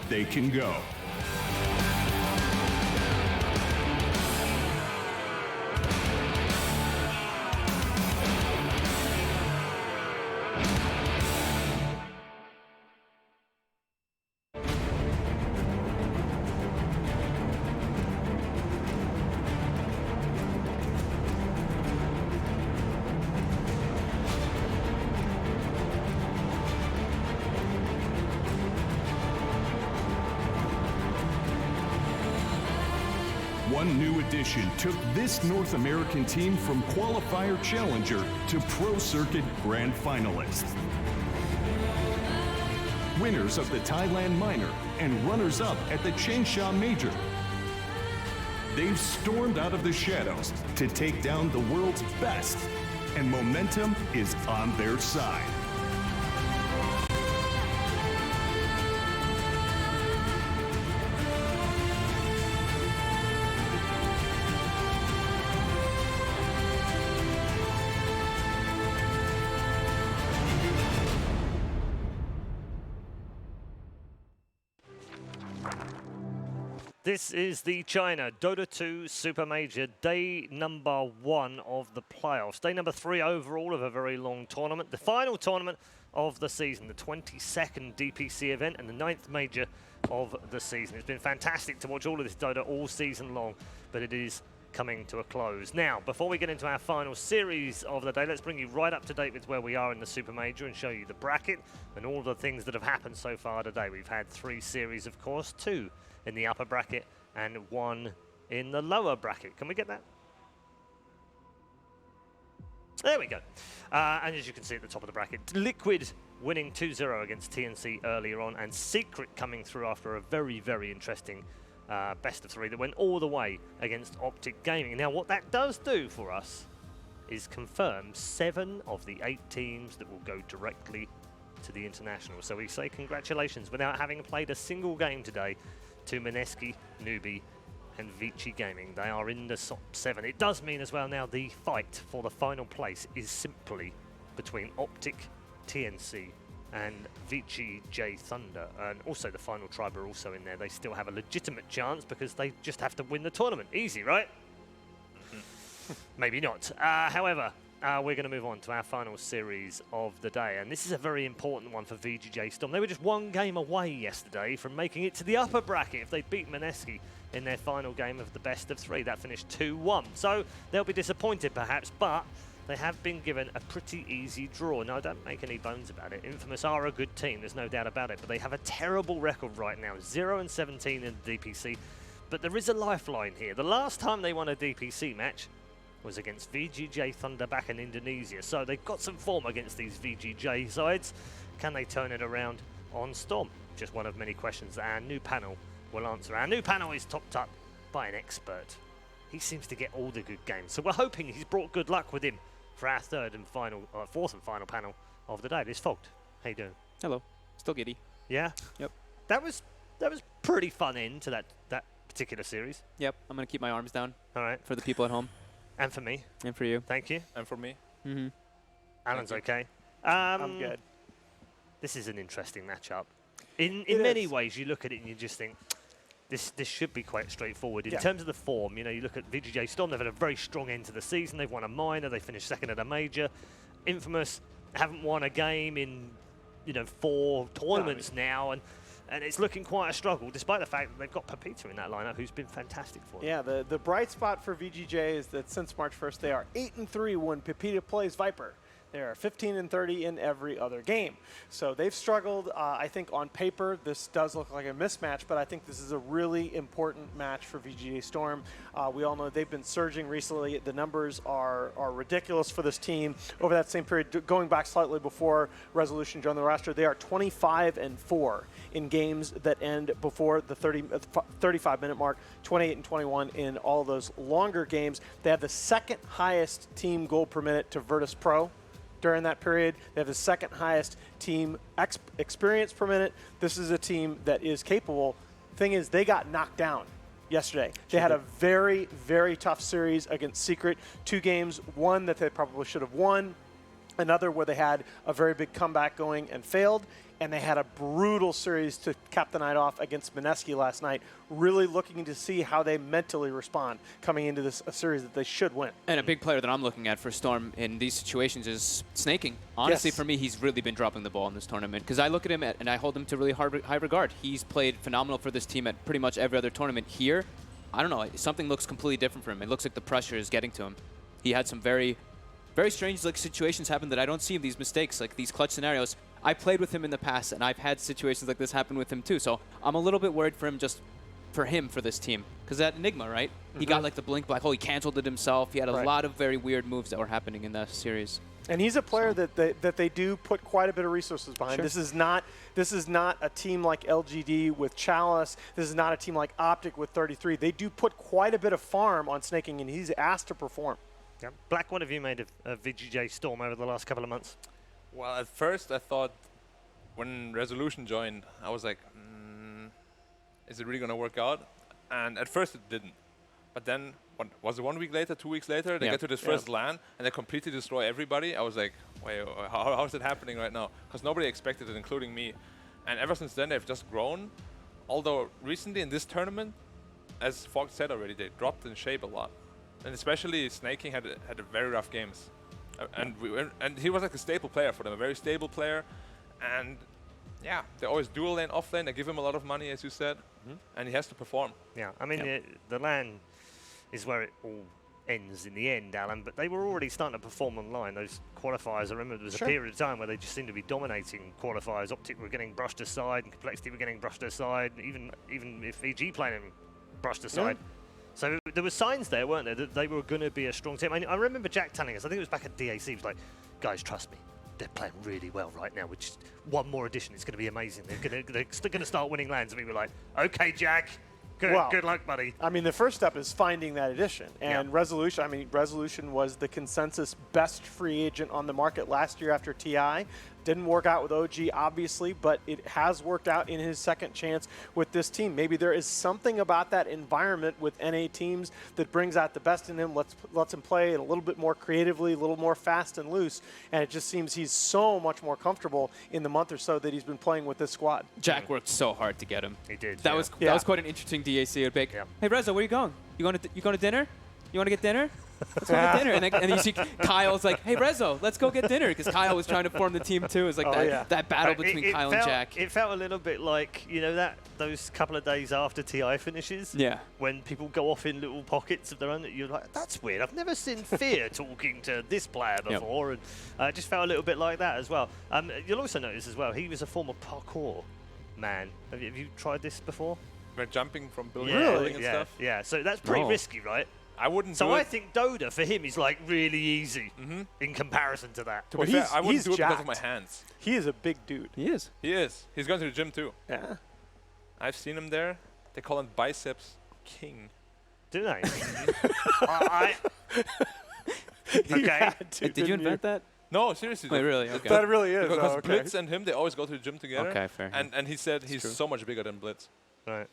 they can go. One new addition took this North American team from qualifier challenger to pro circuit grand finalist. Winners of the Thailand Minor and runners-up at the Changsha Major. They've stormed out of the shadows to take down the world's best, and momentum is on their side. This is the China Dota 2 Supermajor, day number 1 of the playoffs. Day number 3 overall of a very long tournament. The final tournament of the season, the 22nd DPC event and the 9th major of the season. It's been fantastic to watch all of this Dota all season long, but it is coming to a close. Now, before we get into our final series of the day, let's bring you right up to date with where we are in the Supermajor and show you the bracket and all the things that have happened so far today. We've had 3 series, of course, 2 in the upper bracket and 1 in the lower bracket. Can we get that? There we go. And as you can see at the top of the bracket, Liquid winning 2-0 against TNC earlier on, and Secret coming through after a very, very interesting best of 3 that went all the way against Optic Gaming. Now, what that does do for us is confirm 7 of the 8 teams that will go directly to the International. So we say congratulations without having played a single game today to Mineski, Newbie, and VG Gaming. They are in the top 7. It does mean as well now the fight for the final place is simply between Optic, TNC, and VG.J Thunder. And also the final tribe are also in there. They still have a legitimate chance because they just have to win the tournament. Easy, right? Maybe not. However, we're going to move on to our final series of the day, and this is a very important one for VGJ Storm. They were just 1 game away yesterday from making it to the upper bracket if they beat Mineski in their final game of the best of 3. That finished 2-1. So they'll be disappointed perhaps, but they have been given a pretty easy draw. Now, don't make any bones about it. Infamous are a good team, there's no doubt about it, but they have a terrible record right now, 0-17 in the DPC. But there is a lifeline here. The last time they won a DPC match was against VGJ Thunder back in Indonesia. So they've got some form against these VGJ sides. Can they turn it around on Storm? Just one of many questions that our new panel will answer. Our new panel is topped up by an expert. He seems to get all the good games. So we're hoping he's brought good luck with him for our fourth and final panel of the day. This Fogged. How you doing? Hello. Still giddy. Yeah? Yep. That was pretty fun end to that particular series. Yep. I'm going to keep my arms down. All right. For the people at home. And for me. And for you. Thank you. And for me. Mm-hmm. Alan's okay. I'm good. This is an interesting matchup. In many ways, you look at it and you just think, this should be quite straightforward. In terms of the form, you know, you look at VGJ Storm, they've had a very strong end to the season. They've won a minor, they finished 2nd at a major. Infamous haven't won a game in, 4 tournaments now, and it's looking quite a struggle, despite the fact that they've got Pepita in that lineup, who's been fantastic for them. Yeah, the bright spot for VGJ is that since March 1st, they are 8-3 when Pepita plays Viper. They are 15-30 in every other game. So they've struggled. I think on paper, this does look like a mismatch, but I think this is a really important match for VGJ Storm. We all know they've been surging recently. The numbers are ridiculous for this team. Over that same period, going back slightly before Resolution joined the roster, they are 25-4 in games that end before the 35-minute mark, 28-21 in all those longer games. They have the 2nd highest team goal per minute to Virtus Pro. During that period, they have the 2nd highest team experience per minute. This is a team that is capable. Thing is, they got knocked down yesterday. They had a very, very tough series against Secret. 2 games, one that they probably should have won. another where they had a very big comeback going and failed, and they had a brutal series to cap the night off against Mineski last night, really looking to see how they mentally respond coming into this a series that they should win. And a big player that I'm looking at for Storm in these situations is Snaking. Honestly, Yes. for me, he's really been dropping the ball in this tournament because I look at him and I hold him to really high regard. He's played phenomenal for this team at pretty much every other tournament. Here, I don't know, something looks completely different for him. It looks like the pressure is getting to him. He had some very strange situations happen that I don't see, these mistakes, like these clutch scenarios. I played with him in the past, and I've had situations like this happen with him too. So I'm a little bit worried for him, for this team. Because that Enigma, right? He got like the blink black hole. He canceled it himself. He had a lot of very weird moves that were happening in that series. And he's a player that they do put quite a bit of resources behind. Sure. This is not a team like LGD with Chalice. This is not a team like Optic with 33. They do put quite a bit of farm on Snaking, and he's asked to perform. Yeah. Black, what have you made of VGJ Storm over the last couple of months? Well, at first I thought when Resolution joined, I was like, is it really going to work out? And at first it didn't. But then, was it 1 week later, 2 weeks later, they get to this first LAN and they completely destroy everybody. I was like, wait, how is it happening right now? Because nobody expected it, including me. And ever since then, they've just grown. Although recently in this tournament, as Fox said already, they dropped in shape a lot. And especially Snaking had a very rough games. And he was like a staple player for them, a very stable player. And yeah, they always dual lane, off lane. They give him a lot of money, as you said. And he has to perform. Yeah, I mean, the LAN is where it all ends in the end, Alan, but they were already starting to perform online. Those qualifiers, I remember there was a period of time where they just seemed to be dominating qualifiers. Optic were getting brushed aside, and Complexity were getting brushed aside, even if VG playing brushed aside. So there were signs there, weren't there, that they were going to be a strong team. I remember Jack telling us, I think it was back at DAC, he was like, guys, trust me, they're playing really well right now. With just one more addition, it's going to be amazing. They're still going to start winning LANs. And we were like, okay, Jack, good luck, buddy. I mean, the first step is finding that addition. And Resolution was the consensus best free agent on the market last year after TI. Didn't work out with OG, obviously, but it has worked out in his second chance with this team. Maybe there is something about that environment with NA teams that brings out the best in him, lets him play a little bit more creatively, a little more fast and loose, and it just seems he's so much more comfortable in the month or so that he's been playing with this squad. Jack worked so hard to get him. He did. That was quite an interesting DAC. Hey, Reza, where are you going? You going to dinner? You want to get dinner? Let's go get dinner. And you see Kyle's like, hey, Rezo, let's go get dinner. Because Kyle was trying to form the team, too. It was like that battle between Kyle and Jack. It felt a little bit like, those couple of days after TI finishes. Yeah. When people go off in little pockets of their own. You're like, that's weird. I've never seen Fear talking to this player before. And it just felt a little bit like that as well. You'll also notice as well, he was a former parkour man. Have you tried this before? We're jumping from building to building and yeah, stuff. Yeah, so that's pretty risky, right? I wouldn't So do I it. think Dota, for him, is like really easy in comparison to that. To be fair, I wouldn't do it because of my hands. He is a big dude. He is. He is. He's going to the gym too. Yeah. I've seen him there. They call him Biceps King. Do they? Okay. Did you invent that? No, seriously. Wait, really? Okay. That really is. Because Blitz and him, they always go to the gym together. Okay, fair. And he said he's so much bigger than Blitz. Right.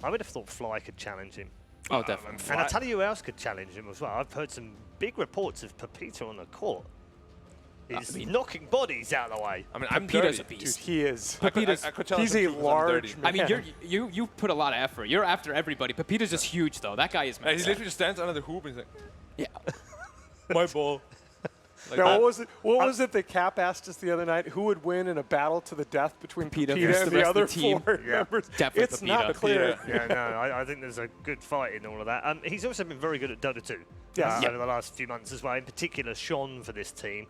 I would have thought Fly could challenge him. Oh, definitely. And I'll tell you who else could challenge him as well. I've heard some big reports of Pepita on the court. He's knocking bodies out of the way. I mean, I'm Pepita's dirty. a beast. Dude, he is. I could tell He's a large man. I mean, you put a lot of effort. You're after everybody. Pepita's just huge, though. That guy is He massive. literally just stands under the hoop and he's like, Yeah. my ball. Like Now, what was it that Cap asked us the other night? Who would win in a battle to the death between Pepita versus and the the rest other of the team? four Yeah. members? Definitely It's Pepita. not clear. Yeah, no, I think there's a good fight in all of that. He's also been very good at Dota 2 over the last few months as well. In particular, Sean for this team.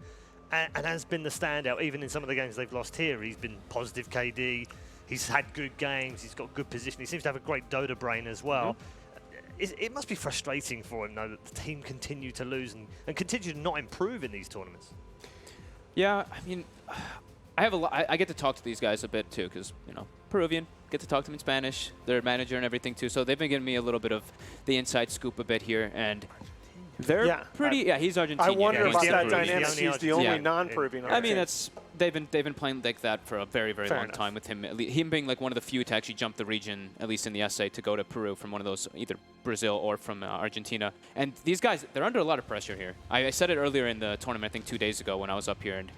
And has been the standout, even in some of the games they've lost here. He's been positive KD. He's had good games. He's got good position. He seems to have a great Dota brain as well. It must be frustrating for him, though, that the team continue to lose and continue to not improve in these tournaments. Yeah, I mean, I get to talk to these guys a bit too, because Peruvian, get to talk to them in Spanish, their manager and everything too. So they've been giving me a little bit of the inside scoop a bit here, and they're pretty. He's Argentinian. I wonder he's about that Peruvian. dynamic. He's the only non-Peruvian. I mean, that's they've been playing like that for a very, very Fair long enough. time with him. Him being like one of the few to actually jump the region, at least in the SA, to go to Peru from one of those, either Brazil or from Argentina. And these guys, they're under a lot of pressure here. I said it earlier in the tournament, I think 2 days ago when I was up here, and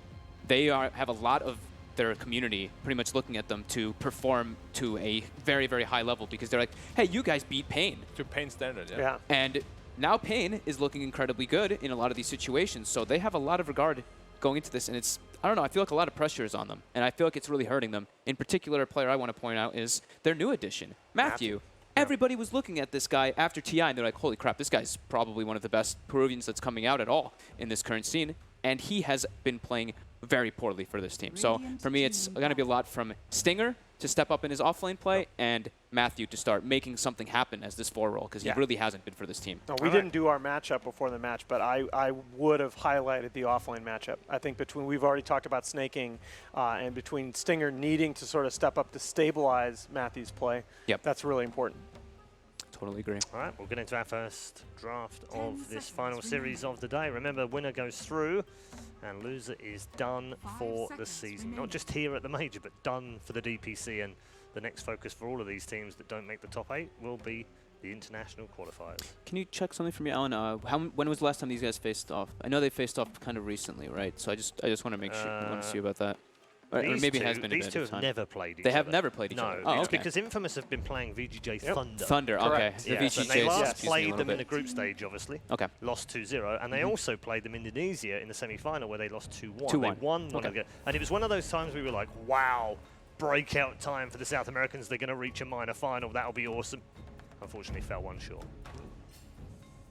they have a lot of their community pretty much looking at them to perform to a very, very high level, because they're like, hey, you guys beat Pain. To Pain standard, yeah. Yeah. And now Pain is looking incredibly good in a lot of these situations, so they have a lot of regard going into this, and it's, I don't know, I feel like a lot of pressure is on them, and I feel like it's really hurting them. In particular, a player I want to point out is their new addition, Matthew. Everybody was looking at this guy after TI, and they're like, holy crap, this guy's probably one of the best Peruvians that's coming out at all in this current scene, and he has been playing very poorly for this team. So for me, it's going to be a lot from Stinger to step up in his offlane play and Matthew to start making something happen as this 4-role, because he really hasn't been for this team. No, we didn't do our matchup before the match, but I would have highlighted the offlane matchup. I think we've already talked about snaking, and between Stinger needing to sort of step up to stabilize Matthew's play, that's really important. Totally agree. All right, we'll get into our first draft of this final series of the day. Remember, winner goes through, and loser is done for the season. Not just here at the Major, but done for the DPC. And the next focus for all of these teams that don't make the top 8 will be the international qualifiers. Can you check something for me, Alan? When was the last time these guys faced off? I know they faced off kind of recently, right? So I just want to make sure. I want to see about that. Or maybe it has been a bit of time. These two have never played each other. They have never played each other? No, Oh, it's okay. because Infamous have been playing VG.J Thunder. Thunder, okay. The Yeah, so VGJ they last confused me a played little them in the bit. group stage, obviously. Okay. Lost 2-0, and they also played them in Indonesia in the semi-final where they lost 2-1. 2-1. They won one of the, and it was one of those times we were like, wow, breakout time for the South Americans. They're going to reach a minor final. That'll be awesome. Unfortunately, fell one short.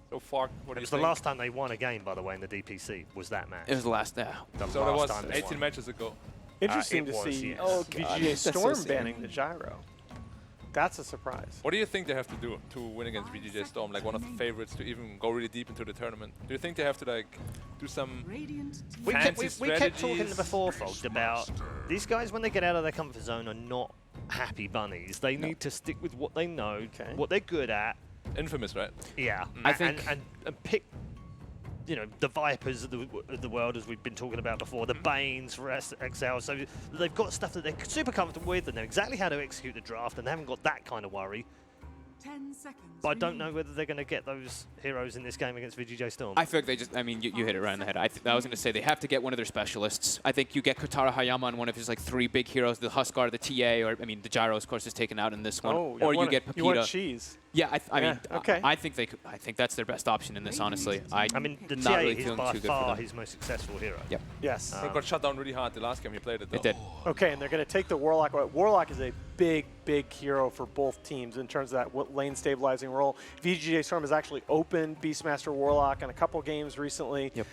So far, what do It you was the think? last time they won a game, by the way, in the DPC, was that match. It was the last, The So that last was time they 18 won. matches ago. Interesting it to was, see yes. VGJ That's so Storm sad. banning the gyro. That's a surprise. What do you think they have to do to win against VGJ Storm, like one of the favorites to even go really deep into the tournament? Do you think they have to like do some We kept talking strategies? before, Fogged, about these guys when they get out of their comfort zone are not happy bunnies. They need to stick with what they know, what they're good at. Infamous, right? Yeah, I think and pick, you know, the Vipers of the world, as we've been talking about before, the Banes for XL. So they've got stuff that they're super comfortable with and know exactly how to execute the draft, and they haven't got that kind of worry. 10 seconds. But I don't know whether they're going to get those heroes in this game against VGJ Storm. I feel like they just, I mean, you hit it right on the head. I was going to say they have to get one of their specialists. I think you get Kotaro Hayama on one of his like 3 big heroes, the Huskar, the TA, or I mean, the Gyro, of course, is taken out in this one. Or you get You want Pepita. cheese. Yeah, I mean, okay. I think I think that's their best option in this, honestly. I mean, the not TA really is feeling by too good for far them. his most successful hero. Yep. Yes. It got shut down really hard the last game he played it, though. It did. Okay, and they're going to take the Warlock. Warlock is a big, big hero for both teams in terms of that lane stabilizing role. VGJ Storm has actually opened Beastmaster Warlock in a couple games recently. Yep.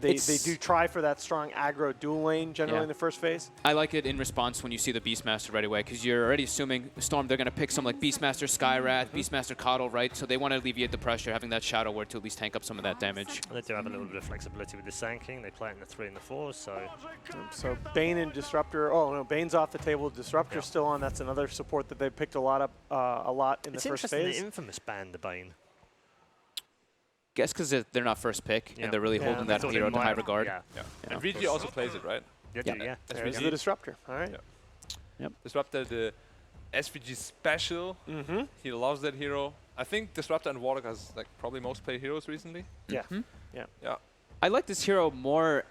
They do try for that strong aggro dual lane generally in the first phase. I like it in response when you see the Beastmaster right away, because you're already assuming Storm, they're going to pick some like Beastmaster Skyrath, Beastmaster Coddle, right? So they want to alleviate the pressure, having that Shadow Word to at least tank up some of that damage. And they do have a little bit of flexibility with the Sanking. They play it in the 3 and the 4, so... So Bane and Disruptor. Oh no, Bane's off the table. Disruptor's still on. That's another support that they picked a lot in the It's first interesting phase. that Infamous banned the Bane. Guess because they're not first pick, and they're really holding that Thought hero it to might high have- regard. Yeah. And VG also plays it, right? Yeah. There's the Disruptor. All right. Disruptor, the SVG special. He loves that hero. I think Disruptor and Warlock has like probably most played heroes recently. Yeah. Yeah. I like this hero more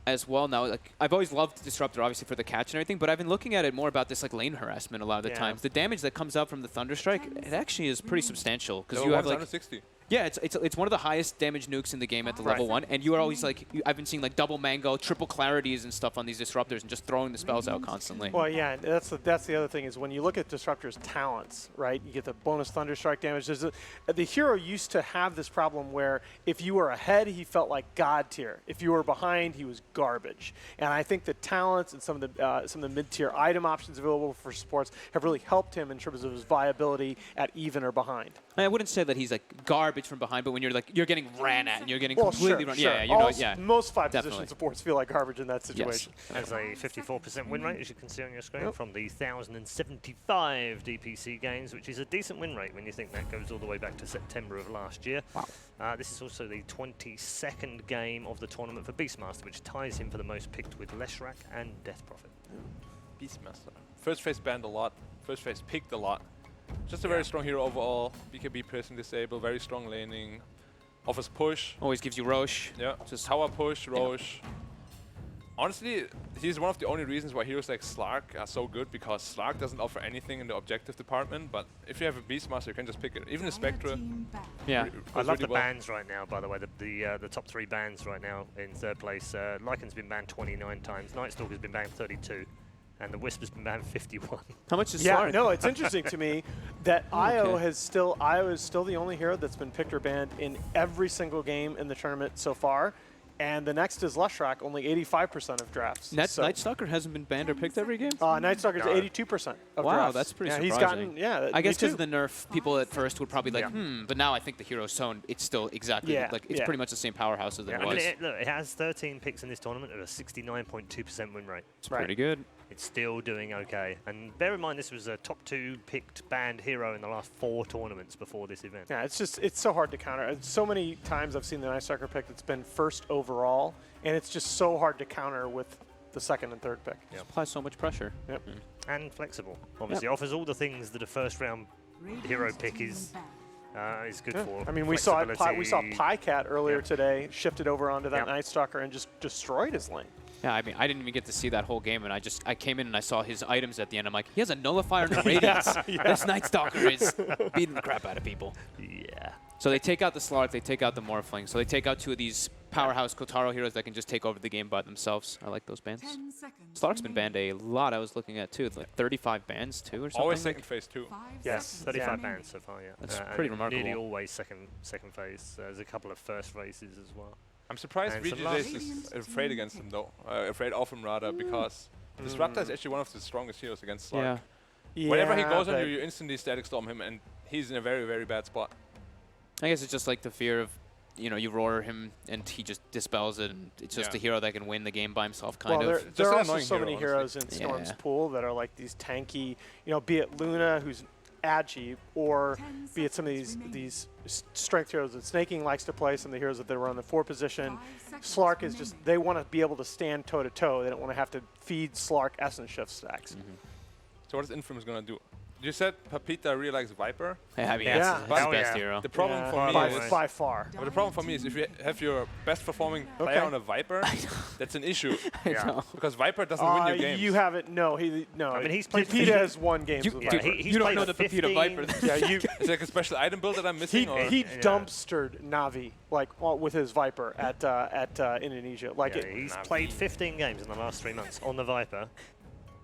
as well now. Like I've always loved Disruptor, obviously for the catch and everything, but I've been looking at it more about this like lane harassment a lot of the times. The damage that comes out from the Thunderstrike, it actually is pretty substantial because you have like 160. Yeah, it's one of the highest damage nukes in the game at the level 1, and you are always like, I've been seeing like double mango, triple clarities and stuff on these disruptors and just throwing the spells out constantly. Well, yeah, that's the other thing is when you look at Disruptor's talents, right? You get the bonus Thunderstrike damage. The hero used to have this problem where if you were ahead, he felt like God tier. If you were behind, he was garbage. And I think the talents and some of the mid-tier item options available for supports have really helped him in terms of his viability at even or behind. I wouldn't say that he's like garbage garbage from behind, but when you're getting ran at and you're getting Well, completely sure, run. sure. Yeah, you know, Also, most Definitely. position supports feel like garbage in that situation. Has a 54% win rate, as you can see on your screen, from the 1,075 DPC games, which is a decent win rate when you think that goes all the way back to September of last year. Wow. This is also the 22nd game of the tournament for Beastmaster, which ties him for the most picked with Leshrac and Death Prophet. Beastmaster. First phase banned a lot. First phase picked a lot. Just a very strong hero overall. BKB piercing disable, very strong laning. Offers push. Always gives you Roche. Yeah. Just Tower push, Roche. Honestly, he's one of the only reasons why heroes like Slark are so good, because Slark doesn't offer anything in the objective department, but if you have a Beastmaster, you can just pick it. Even the Spectre. Yeah. I love the bans right now, by the way. The top 3 bans right now in 3rd place. Lycan's been banned 29 times. Nightstalker's been banned 32. And the Wisper's been banned 51. How much is Yeah, Slark? no, it's interesting to me that Io is still the only hero that's been picked or banned in every single game in the tournament so far. And the next is Leshrac, only 85% of drafts. Nightstalker hasn't been banned or picked every game? Nightstalker's 82% of Wow, drafts. that's pretty yeah, surprising. He's gotten, I guess me because too. of the nerf, people at first would probably like, but now I think the hero's zone, it's still exactly, it's pretty much the same powerhouse as it I was. mean, look, it has 13 picks in this tournament at a 69.2% win rate. It's pretty good. It's still doing okay. And bear in mind, this was a top 2 picked banned hero in the last 4 tournaments before this event. Yeah, it's so hard to counter. And so many times I've seen the Nightstalker pick that's been first overall, and it's just so hard to counter with the 2nd and 3rd pick. It applies so much pressure. Yep. And flexible. Obviously, offers all the things that a first round hero pick is good for. I mean, we saw Flexibility. Pycat earlier today, shifted over onto that Nightstalker and just destroyed his lane. Yeah, I mean, I didn't even get to see that whole game, and I came in and I saw his items at the end. I'm like, he has a nullifier and a radiance. This Nightstalker is beating the crap out of people. Yeah. So they take out the Slark, they take out the Morphling, so they take out 2 of these powerhouse Kotaro heroes that can just take over the game by themselves. I like those bans. Slark's been banned a lot. I was looking at too. It's like 35 bans too, or something. Always second phase too. Yes, 35 bans so far. Yeah, that's pretty remarkable. Nearly always second phase. There's a couple of first phases as well. I'm surprised And some VGJ is afraid against him though. Afraid of him rather, because Disruptor is actually one of the strongest heroes against Slark. Yeah. Whenever he goes on you, you instantly static storm him, and he's in a very, very bad spot. I guess it's just like the fear of, you roar him and he just dispels it, and it's just a hero that can win the game by himself, kind of. There are an also annoying so hero, many honestly. heroes in Storm's pool that are like these tanky, be it Luna, who's Agi, or be it some of these strength heroes that Snaking likes to play, some of the heroes that they run the 4 position. Slark is just, they want to be able to stand toe-to-toe. They don't want to have to feed Slark essence shift stacks. So what is Infamous gonna do? You said Papita really likes Viper. I mean, Yeah. that's his best hero. The problem for me is by far. But the problem for me is if you have your best performing player on a Viper, that's an issue. Because Viper doesn't win your games. You haven't. No. I mean, he's played. Papita has won games with Viper. He's you don't played know the Papita 15 Viper. It's like a special item build that I'm missing. He dumpstered Navi with his Viper at Indonesia. He's played 15 games in the last 3 months on the Viper,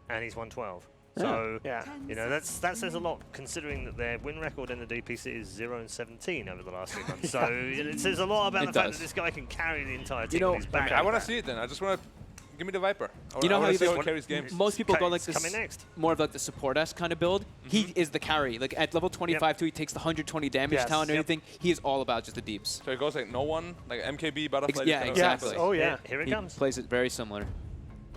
and he's won 12. So, that says a lot, considering that their win record in the DPC is 0-17 over the last 3 months. So it says a lot about the fact that this guy can carry the entire team on his back. I want to see it then. I just want to give me the Viper. You know how he carries games. Most people go like this, coming next. more of like the support-esque kind of build. He is the carry. Like at level 25 too, he takes the 120 damage talent and everything. He is all about just the deeps. So it goes like no one, like MKB, Butterfly. Yeah, exactly. Oh yeah. Here it He comes. plays it very similar.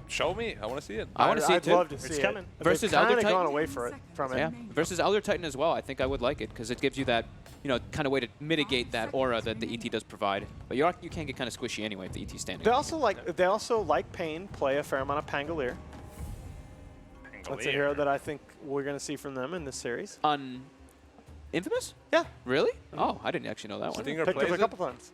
Show me. I want to see it. I want to see it I'd too. love to see It's it. coming. Versus They've Elder kind of Titan. gone away from it. Yeah, versus Elder Titan as well. I think I would like it because it gives you that, kind of way to mitigate that aura that the ET does provide. But you can get kind of squishy anyway if the ET's standing. They also like Pain play a fair amount of Pangolier. That's a hero that I think we're going to see from them in this series. On Infamous? Yeah. Really? Oh, I didn't actually know that one. Stinger Picked up plays a it. couple times.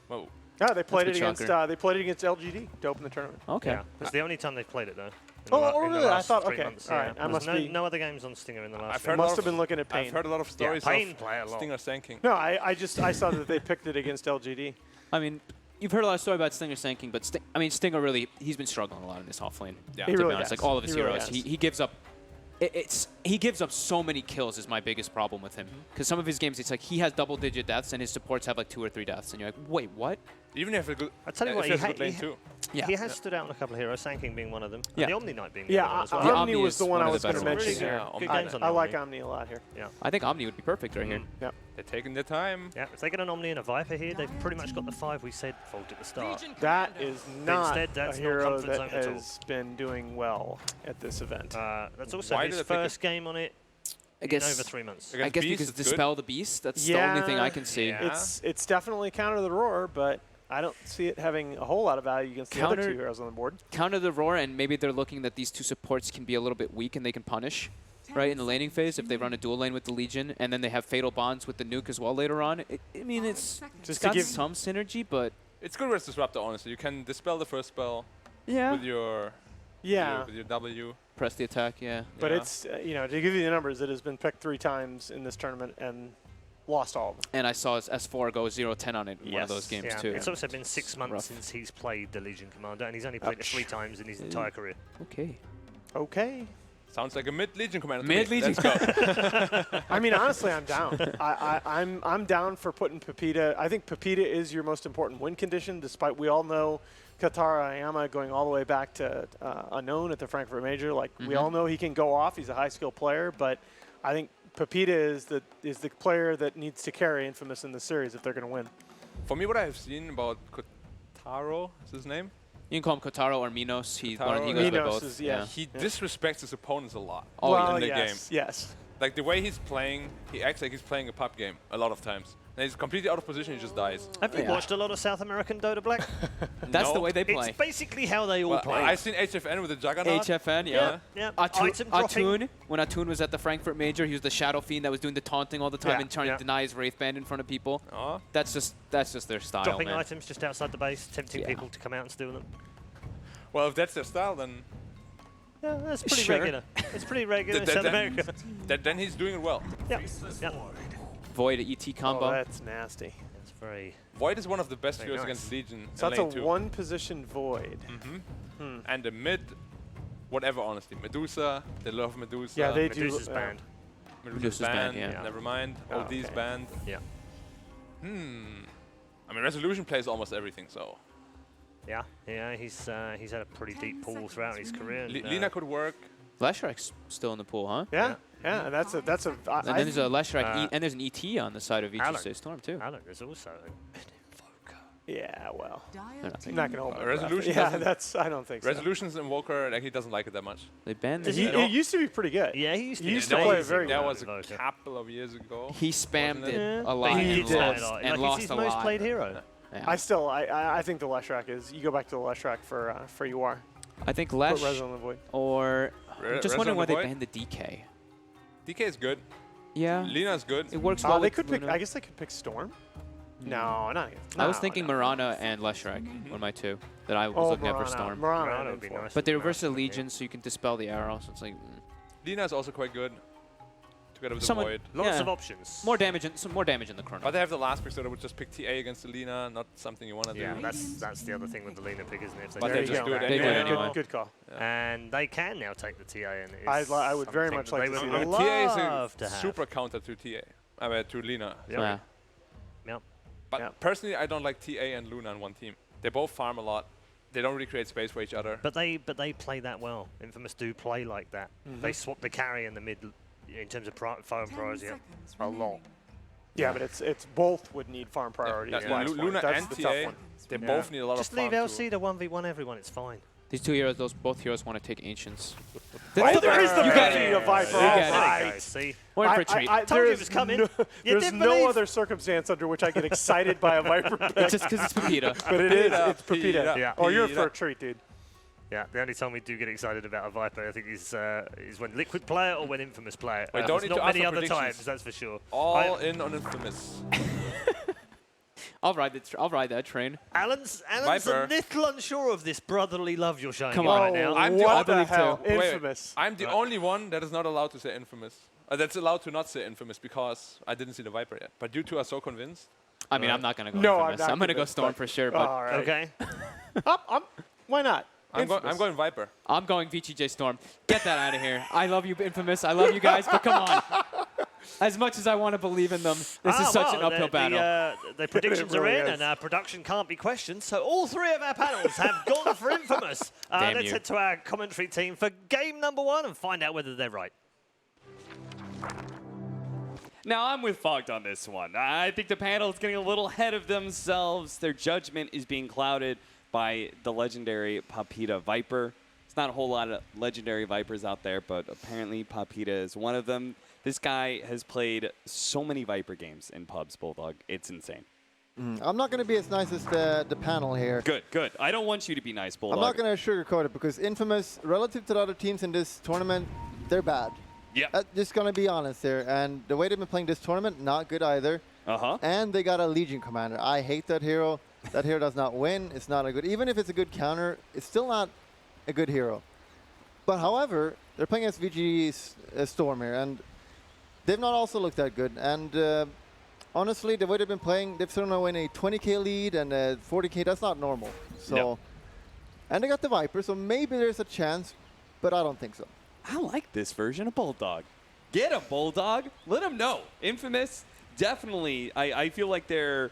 Whoa. Yeah, they played That's it a against LGD to open the tournament. Okay. Yeah, it's the only time they've played it though. Really? I thought, okay. Months, All right. I must be. no other games on Stinger in the last. I've 3 heard months. Must have been looking at Pain. I've heard a lot of stories Pain play a of lot. Stinger sanking. No, I saw that they picked it against LGD. I mean, you've heard a lot of story about Stinger sanking, but Stinger really, he's been struggling a lot in this off lane. Yeah. He To really be honest, has. like all of his He really heroes, has. he gives up. He gives up so many kills is my biggest problem with him. Because some of his games, it's like he has double-digit deaths and his supports have like 2 or 3 deaths, and you're like, wait, what? Even if it's a good, I tell you what, if it's a good lane too. Yeah. He has stood out on a couple of heroes, Sanking being one of them. Yeah. And the Omni Knight being Yeah, the other one as well. The Omni Omni was is the one one I of was the going to better mention ones. here. Yeah, Good Omni games on I the like Omni. Omni a lot here. Yeah. I think Omni would be perfect right here. Yep. They're taking their time. Yeah, if they get an Omni and a Viper here, they've pretty much got the 5 we said Fold at the start. That is not instead, that's a not hero comfort that zone at all. has been doing well at this event. That's also Why did his they pick first game on it I guess, in over 3 months. Against I guess Beast, because it's good. Dispel the Beast, that's the only thing I can see. Yeah. It's definitely counter the roar, but I don't see it having a whole lot of value against the other Counter- 2 heroes on the board. Counter the Roar, and maybe they're looking that these 2 supports can be a little bit weak and they can punish, right, in the laning phase if they run a dual lane with the Legion, and then they have Fatal Bonds with the Nuke as well later on. I mean, it's Just to got give some synergy, but It's good versus Disruptor, honestly. You can dispel the first spell yeah. with your Yeah, with your W. Press the attack, yeah. but Yeah. it's, to give you the numbers, it has been picked 3 times in this tournament and lost all of them. And I saw his S4 go 0-10 on it in one of those Yes. games Yeah, too. it's also been 6 months rough. since he's played the Legion Commander, and he's only played it 3 times in his entire career. Okay. Okay. Sounds like a mid-Legion commander. Mid-Legion Let's go. I mean, honestly, I'm down. I'm down for putting Pepita. I think Pepita is your most important win condition, despite we all know Katara Ayama going all the way back to unknown at the Frankfurt Major. Like, we all know he can go off. He's a high-skill player, but I think Pepita is the player that needs to carry Infamous in the series if they're going to win. For me, what I have seen about Kotaro, is his name? You can call him Kotaro or Minos. He goes by Minos both. is, yeah. He disrespects his opponents a lot. Oh, well, in the yes, yes. Like, the way he's playing, he acts like he's playing a pub game a lot of times. And he's completely out of position, he just dies. Have you Yeah. watched a lot of South American Dota Black? That's the No. way they play. It's basically how they all Well, play. I've seen HFN with the Juggernaut. HFN, yeah. Yeah. Atun, Item dropping. Atun, when Atun was at the Frankfurt Major, he was the Shadow Fiend that was doing the taunting all the time Yeah, and trying yeah. to deny his Wraith Band in front of people. Oh. That's just their style, Dropping man. items just outside the base, tempting Yeah. people to come out and steal them. Well, if that's their style, then Yeah, that's pretty Sure. regular. It's pretty regular in Th- South then- America. then he's doing it well. Yeah. Yeah. Void ET combo. Oh, that's nasty. It's very... Void is one of the best Very heroes nice. against Legion. So in that's a lane 2. one-position void. And the mid, whatever, honestly. Medusa, they love Medusa. Yeah, they do. Medusa's banned. Medusa's banned, banned, yeah. never mind. Oh, OD's okay. banned. Yeah. I mean, Resolution plays almost everything, so. Yeah. Yeah, he's had a pretty deep pool throughout his career. and, Lina could work. Leshrek's still in the pool, huh? Yeah, yeah, and that's a. And then there's a Leshrek, Uh, and there's an ET on the side of VG.J Storm too. Alan, there's also an Invoker. Yeah, well, They're not I'm not gonna hold my Resolution breath. Yeah, doesn't- that's. I don't think so. Resolution's Invoker, like, he doesn't like it that much. They banned Does him. he- It used to be pretty good. Yeah, he used to, He be used to play amazing very with well. That was a Invoker. couple of years ago. He spammed Wasn't it it? a lot He and did that lost, a lot. and Like, lost he's a his most lot. played hero. Yeah. I think the Leshrac is. You go back to the Leshrac for UR. I think Put Lesh Res on the void. or I'm just Res wondering on why the they Void? banned the DK. DK is good. Yeah, Lina's good. it works well. They with could pick. Luna. I guess they could pick Storm. No, not again. I was No, thinking no. Mirana and Leshrek were my two that I was Oh, looking at for Mirana. Storm. Mirana Mirana would would be be nice. But they're Mirana versus would be- Legion, so you can dispel the arrow. So it's like Lina's also quite good. Together with the Someone- Void. Lots Yeah. of options. more damage, some more damage in the chrono. But they have the last pick, so they would just pick TA against the Lina, not something you want to Yeah, do. that's the other thing with the Lena pick, isn't it? If But There they you just go. do it They do it anyway. anyway. Good call. And they can now take the TA, and I would very something much that like they to see would that. love TA is to a have. super counter to TA. To Lina. Yeah. Yeah. Yeah. But Yeah. personally, I don't like TA and Luna on one team. They both farm a lot. They don't really create space for each other. But they play that well. Infamous do play like that. They swap the carry in the mid in terms of farm priority a lot. Yeah, but it's both would need farm priority. Yeah, is yeah. my Lu- point. Luna That's and the TA, tough one. they Yeah. both need a lot Just of farm leave LC to 1v1 everyone. It's fine. These two heroes, both heroes want to take Ancients. Oh, there is the You got beauty it. of Viper. You All got it. right. Guys, see. We're in for a treat. Told there you is it was coming. No, You there's didn't no believe. other circumstance under which I get excited by a Viper pick. It's just because it's Pepita. But it is. It's Pepita. Pepita. Yeah. Oh, you're Pepita. for a treat, dude. Yeah, the only time we do get excited about a Viper, I think, is when Liquid play it or when Infamous play it. Wait, don't There's need not to ask many for other predictions. times, that's for sure. All in on Infamous. I'll ride that train. Alan's Viper. a little unsure of this brotherly love you're showing Come him on. right now. I'm the what only- the hell? too. Wait, Infamous. I'm the only one that is not allowed to say Infamous. That's allowed to not say Infamous because I didn't see the Viper yet. But you two are so convinced. I mean, I'm not gonna go. No, I'm Infamous. not I'm gonna go convinced, Storm but- for sure. But All right. Okay. Why not? I'm Infamous. going Viper. I'm going VGJ Storm. Get that out of here. I love you, Infamous. I love you guys, but come on. As much as I want to believe in them, this is such an uphill battle. The predictions really are in, is. and production can't be questioned. So all three of our panels have gone for Infamous. Damn Let's you. head to our commentary team for game number 1 and find out whether they're right. Now, I'm with Fogged on this one. I think the panel is getting a little ahead of themselves. Their judgment is being clouded by the legendary Papita Viper. It's not a whole lot of legendary Vipers out there, but apparently Papita is one of them. This guy has played so many Viper games in pubs, Bulldog. It's insane. I'm not going to be as nice as the panel here. Good, good. I don't want you to be nice, Bulldog. I'm not going to sugarcoat it because Infamous, relative to the other teams in this tournament, they're bad. Yeah. Just going to be honest there. And the way they've been playing this tournament, not good either. Uh-huh. And they got a Legion commander. I hate that hero. That hero does not win. It's not a good. Even if it's a good counter, it's still not a good hero. But however, they're playing against VG Storm here, and they've not also looked that good. And honestly, the way they've been playing, they've thrown away a 20k lead and a 40k. That's not normal. So, No. And they got the Viper, so maybe there's a chance, but I don't think so. I like this version of Bulldog. Get him, Bulldog. Let him know. Infamous, definitely. I feel like they're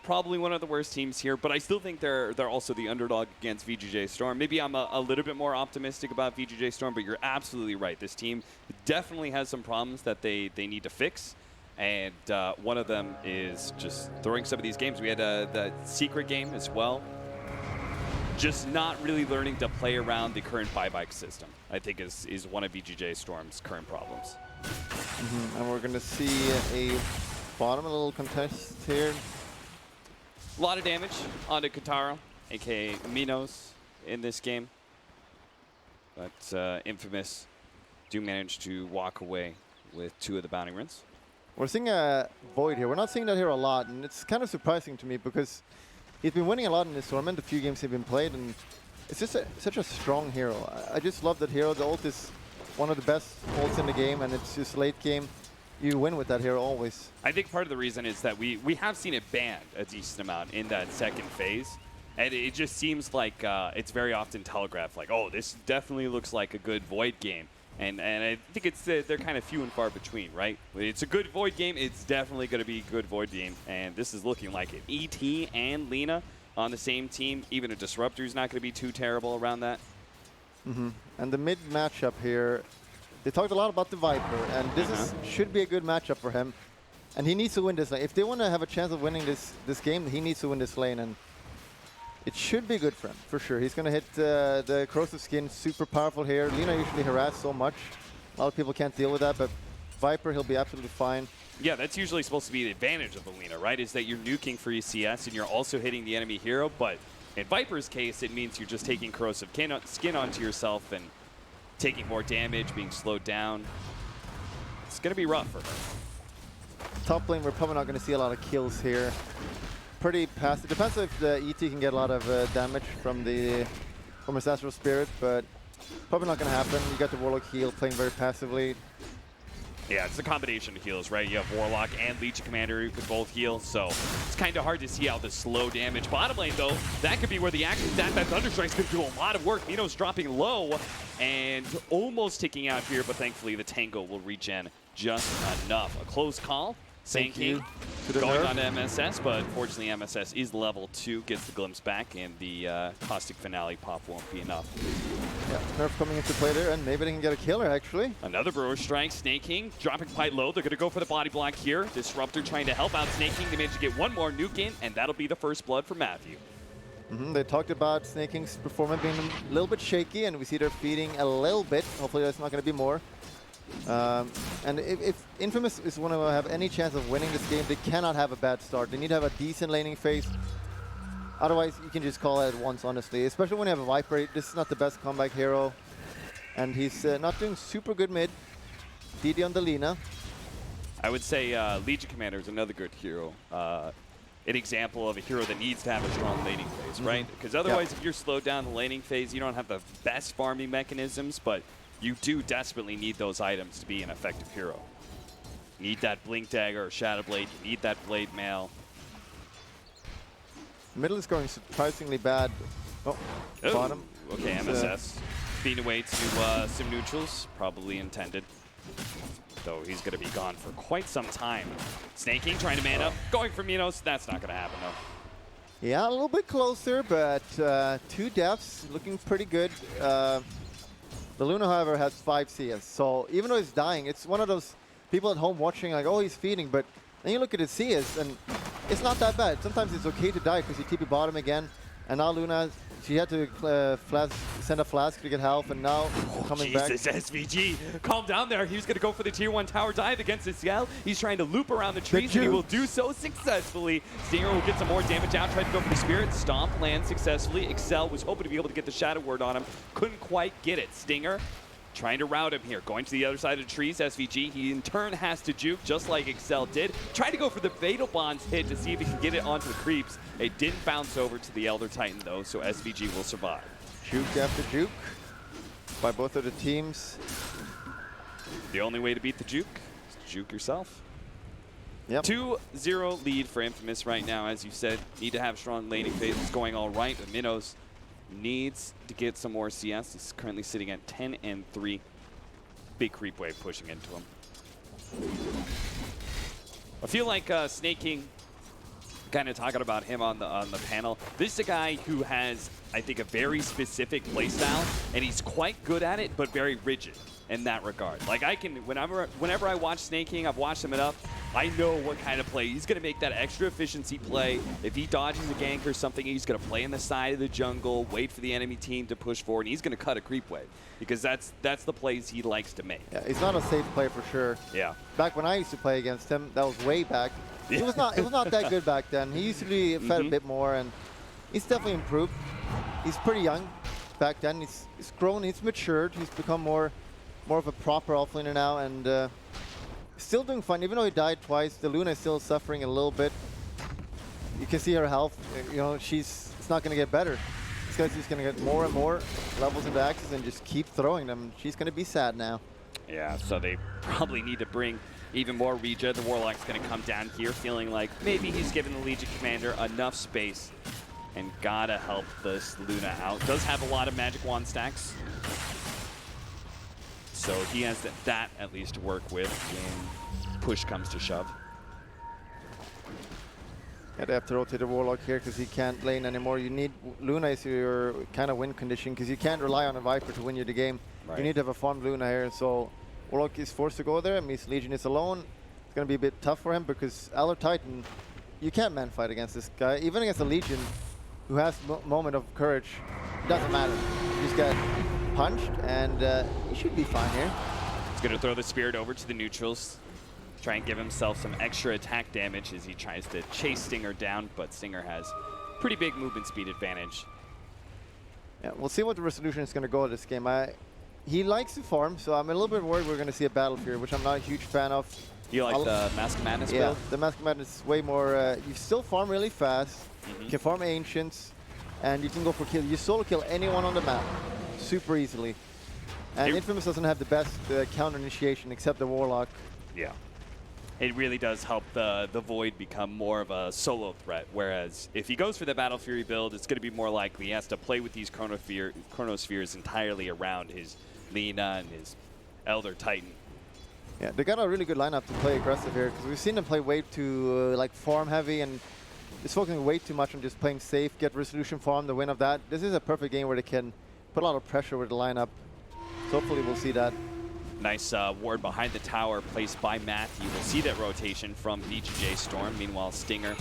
probably one of the worst teams here, but I still think they're also the underdog against VGJ Storm. Maybe I'm a little bit more optimistic about VGJ Storm, but you're absolutely right. This team definitely has some problems that they need to fix, and one of them is just throwing some of these games. We had the secret game as well. Just not really learning to play around the current 5-ike system, I think is one of VGJ Storm's current problems. And we're going to see a bottom, a little contest here. A lot of damage onto Katara, a.k.a. Minos, in this game. But Infamous do manage to walk away with 2 of the bounty runs. We're seeing a Void here. We're not seeing that here a lot, and it's kind of surprising to me because he's been winning a lot in this tournament, the few games he's been played, and it's just such a strong hero. I just love that hero. The ult is one of the best ults in the game, and it's just late game. You win with that hero always. I think part of the reason is that we have seen it banned a decent amount in that second phase. And it just seems like it's very often telegraphed, like, oh, this definitely looks like a good Void game. And I think it's they're kind of few and far between, right? It's a good Void game. It's definitely going to be a good Void game. And this is looking like it. ET and Lina on the same team. Even a Disruptor is not going to be too terrible around that. And the mid matchup here, they talked a lot about the Viper, and this should be a good matchup for him. And he needs to win this lane. If they want to have a chance of winning this game, he needs to win this lane, and it should be good for him, for sure. He's going to hit the corrosive skin, super powerful here. Lina usually harass so much. A lot of people can't deal with that, but Viper, he'll be absolutely fine. Yeah, that's usually supposed to be the advantage of the Lina, right? Is that you're nuking for CS and you're also hitting the enemy hero, but in Viper's case, it means you're just taking corrosive skin onto yourself and taking more damage, being slowed down. It's going to be rough for her. Top lane, we're probably not going to see a lot of kills here. Pretty passive. Depends if the ET can get a lot of damage from his Astral Spirit, but probably not going to happen. You got the Warlock heal playing very passively. Yeah, it's a combination of heals, right? You have Warlock and Legion Commander who could both heal, so it's kind of hard to see how the slow damage. Bottom lane, though, that could be where the action that Thunderstrike's going to do a lot of work. Minos dropping low and almost ticking out here, but thankfully the Tango will regen just enough. A close call. Thank you Sanking to the going nerf. on to MSS, but unfortunately MSS is level 2, gets the glimpse back, and the Caustic Finale pop won't be enough. Yeah, nerf coming into play there, and maybe they can get a killer, actually. Another Brewer Strike, Snaking, dropping quite low. They're going to go for the body block here. Disruptor trying to help out Snaking. They manage to get one more nuke in, and that'll be the first blood for Matthew. They talked about Snaking's performance being a little bit shaky, and we see they're feeding a little bit. Hopefully that's not going to be more. And if Infamous is want to have any chance of winning this game, they cannot have a bad start. They need to have a decent laning phase. Otherwise, you can just call it at once, honestly. Especially when you have a Viper. This is not the best comeback hero. And he's not doing super good mid. DD on the Lina. I would say Legion Commander is another good hero. An example of a hero that needs to have a strong laning phase, right? Because otherwise, if you're slowed down the laning phase, you don't have the best farming mechanisms, but you do desperately need those items to be an effective hero. You need that Blink Dagger or Shadow Blade. You need that Blade Mail. Middle is going surprisingly bad. Oh, bottom. Okay, MSS. Feeding away to some neutrals, probably intended. though he's going to be gone for quite some time. Snaking, trying to man up, going for Minos. That's not going to happen, though. Yeah, a little bit closer, but 2 deaths, looking pretty good. The Luna, however, has 5 CS. So even though he's dying, it's one of those people at home watching like, oh, he's feeding. But then you look at his CS, and it's not that bad. Sometimes it's okay to die because you TP bottom again. And now Luna, she had to send a flask to get health, and now coming back. Jesus, SVG, calm down there. He was going to go for the tier 1 tower dive against Excel. He's trying to loop around the trees, and he will do so successfully. Stinger will get some more damage out, tried to go for the Spirit. Stomp lands successfully. Excel was hoping to be able to get the Shadow Word on him. Couldn't quite get it. Stinger trying to route him here. Going to the other side of the trees, SVG. He in turn has to juke, just like Excel did. Trying to go for the Fatal Bonds hit to see if he can get it onto the creeps. It didn't bounce over to the Elder Titan, though, so SVG will survive. Juke after juke by both of the teams. The only way to beat the juke is to juke yourself. Yep. 2-0 lead for Infamous right now, as you said. Need to have strong laning phase. It's going all right, but Minos needs to get some more CS. He's currently sitting at 10 and 3. Big creep wave pushing into him. I feel like Snaking, kind of talking about him on the panel. This is a guy who has, I think, a very specific playstyle, and he's quite good at it, but very rigid in that regard. Like I can, whenever I watch Snaking, I've watched him enough, I know what kind of play. He's going to make that extra efficiency play. If he dodges a gank or something, he's going to play in the side of the jungle, wait for the enemy team to push forward, and he's going to cut a creep wave because that's the plays he likes to make. Yeah, he's not a safe play for sure. Yeah. Back when I used to play against him, that was way back. It was not that good back then. He usually fed a bit more, and he's definitely improved. He's pretty young back then. He's grown, he's matured, he's become more of a proper offlaner now, and still doing fine. Even though he died twice, the Luna is still suffering a little bit. You can see her health. You know, it's not going to get better. This guy's just going to get more and more levels into axes and just keep throwing them. She's going to be sad now. Yeah, so they probably need to bring even more Regen. The Warlock's going to come down here feeling like maybe he's given the Legion Commander enough space and gotta help this Luna out. Does have a lot of Magic Wand stacks, so he has that at least to work with when push comes to shove. Yeah, they have to rotate the Warlock here because he can't lane anymore. You need Luna is your kind of win condition because you can't rely on a Viper to win you the game. Right. You need to have a farmed Luna here, so Warlock is forced to go there. It means Legion is alone. It's going to be a bit tough for him because Elder Titan, you can't man fight against this guy. Even against a Legion who has moment of courage, it doesn't matter. You just get punched, and he should be fine here. He's going to throw the Spirit over to the neutrals. Try and give himself some extra attack damage as he tries to chase Stinger down, but Stinger has pretty big movement speed advantage. Yeah, we'll see what the resolution is going to go this game. He likes to farm, so I'm a little bit worried we're going to see a battle here, which I'm not a huge fan of. You like the Mask of Madness build? Yeah, the Mask of Madness is way more, you still farm really fast, you can farm Ancients, and you can go for kill. You solo kill anyone on the map super easily. And Infamous doesn't have the best counter initiation except the Warlock. Yeah. It really does help the Void become more of a solo threat, whereas if he goes for the Battle Fury build, it's going to be more likely he has to play with these Chronospheres entirely around his Lina and his Elder Titan. Yeah, they got a really good lineup to play aggressive here, because we've seen them play way too like farm heavy, and it's focusing way too much on just playing safe, get resolution farm, the win of that. This is a perfect game where they can put a lot of pressure with the lineup. So hopefully we'll see that. Nice ward behind the tower placed by Matthew. We'll see that rotation from VGJ Storm. Meanwhile, Stinger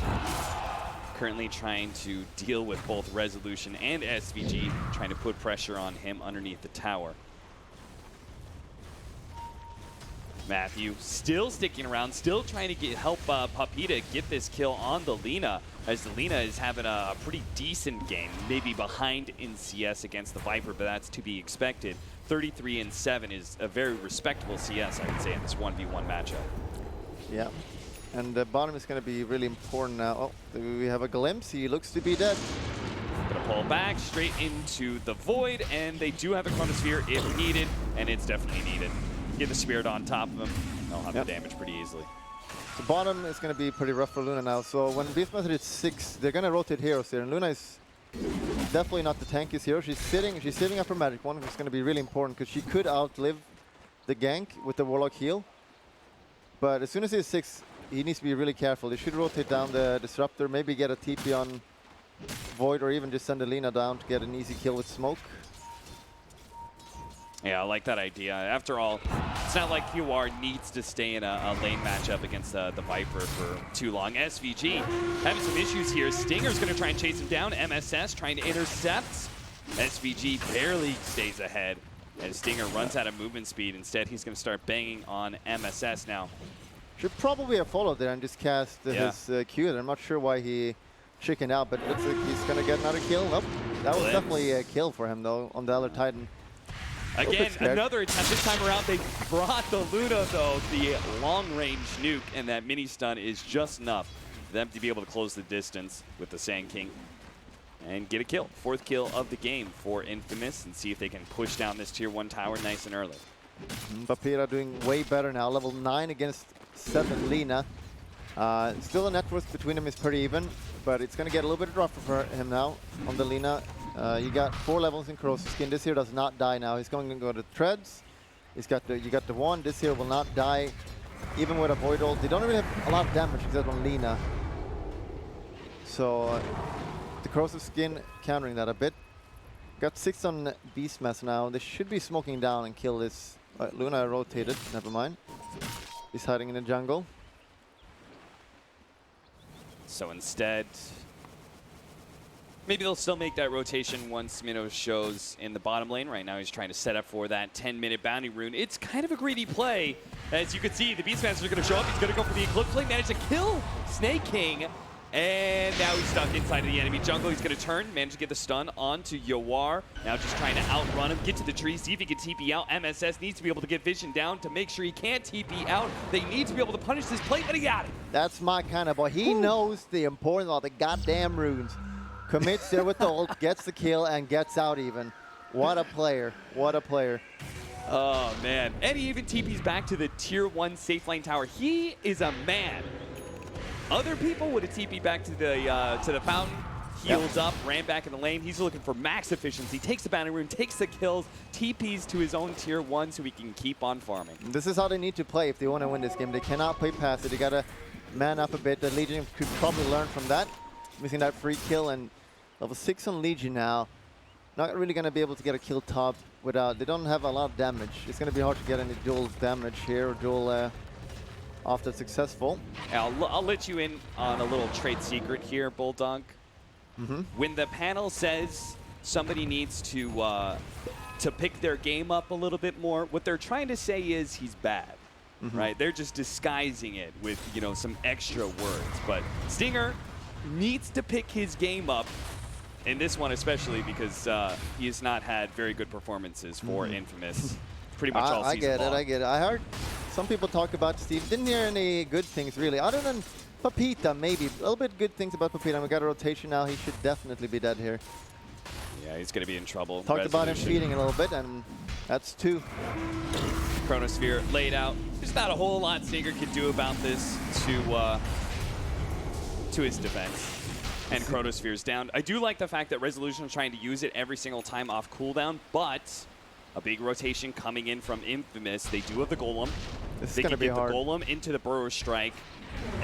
currently trying to deal with both Resolution and SVG, trying to put pressure on him underneath the tower. Matthew still sticking around, still trying to help Papita get this kill on the Lina, as the Lina is having a pretty decent game, maybe behind in CS against the Viper, but that's to be expected. 33-7 is a very respectable CS, I would say, in this 1v1 matchup. Yeah, and the bottom is going to be really important now. Oh, we have a glimpse. He looks to be dead. Gonna pull back straight into the Void, and they do have a Chronosphere if needed, and it's definitely needed. Get the Spirit on top of him. They'll have the damage pretty easily. The bottom is going to be pretty rough for Luna now. So when Beast Method is 6, they're going to rotate heroes here, and Luna is definitely not the tankiest hero. She's saving up her Magic Wand, which is going to be really important because she could outlive the gank with the Warlock heal. But as soon as he's 6, he needs to be really careful. He should rotate down the Disruptor, maybe get a TP on Void, or even just send the Lina down to get an easy kill with Smoke. Yeah, I like that idea. After all, it's not like UR needs to stay in a lane matchup against the Viper for too long. SVG having some issues here. Stinger's going to try and chase him down. MSS trying to intercept. SVG barely stays ahead as Stinger runs out of movement speed. Instead, he's going to start banging on MSS now. Should probably have followed there and just cast his Q. I'm not sure why he chickened out, but it looks like he's going to get another kill. Nope. That was definitely a kill for him, though, on the other Titan. Again, another attempt. This time around, they brought the Luna, though. The long-range nuke and that mini-stun is just enough for them to be able to close the distance with the Sand King and get a kill. 4th kill of the game for Infamous, and see if they can push down this Tier 1 tower nice and early. Papira doing way better now. Level 9 against 7 Lina. Still the net worth between them is pretty even, but it's going to get a little bit rougher for him now on the Lina. You got 4 levels in Corrosive Skin. This here does not die now. He's going to go to Treads. You got the 1. This here will not die, even with a Void ult. They don't really have a lot of damage except on Lina. So the Corrosive Skin countering that a bit. Got 6 on Beastmass now. They should be smoking down and kill this. Luna rotated. Never mind. He's hiding in the jungle. So instead, maybe they'll still make that rotation once Minos shows in the bottom lane. Right now he's trying to set up for that 10-minute bounty rune. It's kind of a greedy play. As you can see, the Beastmasters are going to show up. He's going to go for the Eclipse Flame, manage to kill Snake King. And now he's stuck inside of the enemy jungle. He's going to turn, manage to get the stun onto Yawar. Now just trying to outrun him, get to the tree, see if he can TP out. MSS needs to be able to get vision down to make sure he can't TP out. They need to be able to punish this play, but he got it. That's my kind of boy. He knows the importance of the goddamn runes. Commits there with the ult, gets the kill, and gets out even. What a player. What a player. Oh, man. And he even TPs back to the Tier 1 safe lane tower. He is a man. Other people would have TP'd back to the fountain, heals up, ran back in the lane. He's looking for max efficiency, takes the bounty rune, takes the kills, TPs to his own Tier 1 so he can keep on farming. This is how they need to play if they want to win this game. They cannot play passive. They got to man up a bit. The Legion could probably learn from that. Missing that free kill, and level 6 on Legion now. Not really going to be able to get a kill top without... They don't have a lot of damage. It's going to be hard to get any dual damage here or dual... after successful. I'll let you in on a little trade secret here, Bulldog. When the panel says somebody needs to pick their game up a little bit more, what they're trying to say is he's bad, right? They're just disguising it with, you know, some extra words. But Stinger needs to pick his game up, in this one especially, because he has not had very good performances for Infamous pretty much all season long. I get it. I heard some people talk about Steve. Didn't hear any good things, really. Other than Papita, maybe. A little bit good things about Papita. We got a rotation now. He should definitely be dead here. Yeah, he's going to be in trouble. Talked about him feeding a little bit, and that's 2. Chronosphere laid out. There's not a whole lot Stinger can do about this to his defense. And Chronosphere's down. I do like the fact that Resolution is trying to use it every single time off cooldown, but a big rotation coming in from Infamous. They do have the Golem. They can get the Golem into the Burrow Strike.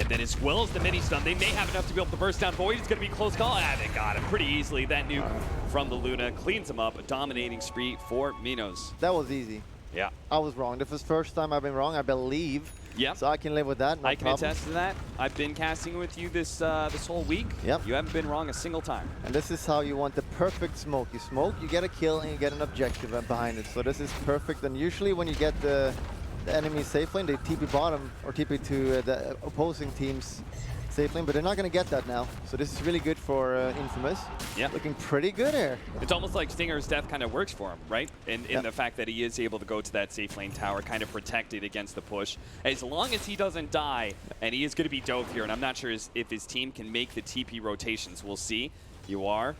And then as well as the mini-stun, they may have enough to be able to burst down Void. It's going to be a close call. Ah, they got him pretty easily. That nuke from the Luna cleans him up. A dominating spree for Minos. That was easy. Yeah. I was wrong. This is the first time I've been wrong, I believe. Yep. So I can live with that. No I can attest to that. I've been casting with you this this whole week. Yep. You haven't been wrong a single time. And this is how you want the perfect smoke. You smoke, you get a kill, and you get an objective behind it. So this is perfect. And usually when you get the enemy safe lane, they TP bottom or TP to the opposing team's safe lane, but they're not going to get that now. So this is really good for Infamous. Yeah. Looking pretty good here. It's almost like Stinger's death kind of works for him, right? In the fact that he is able to go to that safe lane tower, kind of protected against the push. As long as he doesn't die, and he is going to be dove here, and I'm not sure if his team can make the TP rotations. We'll see. You are.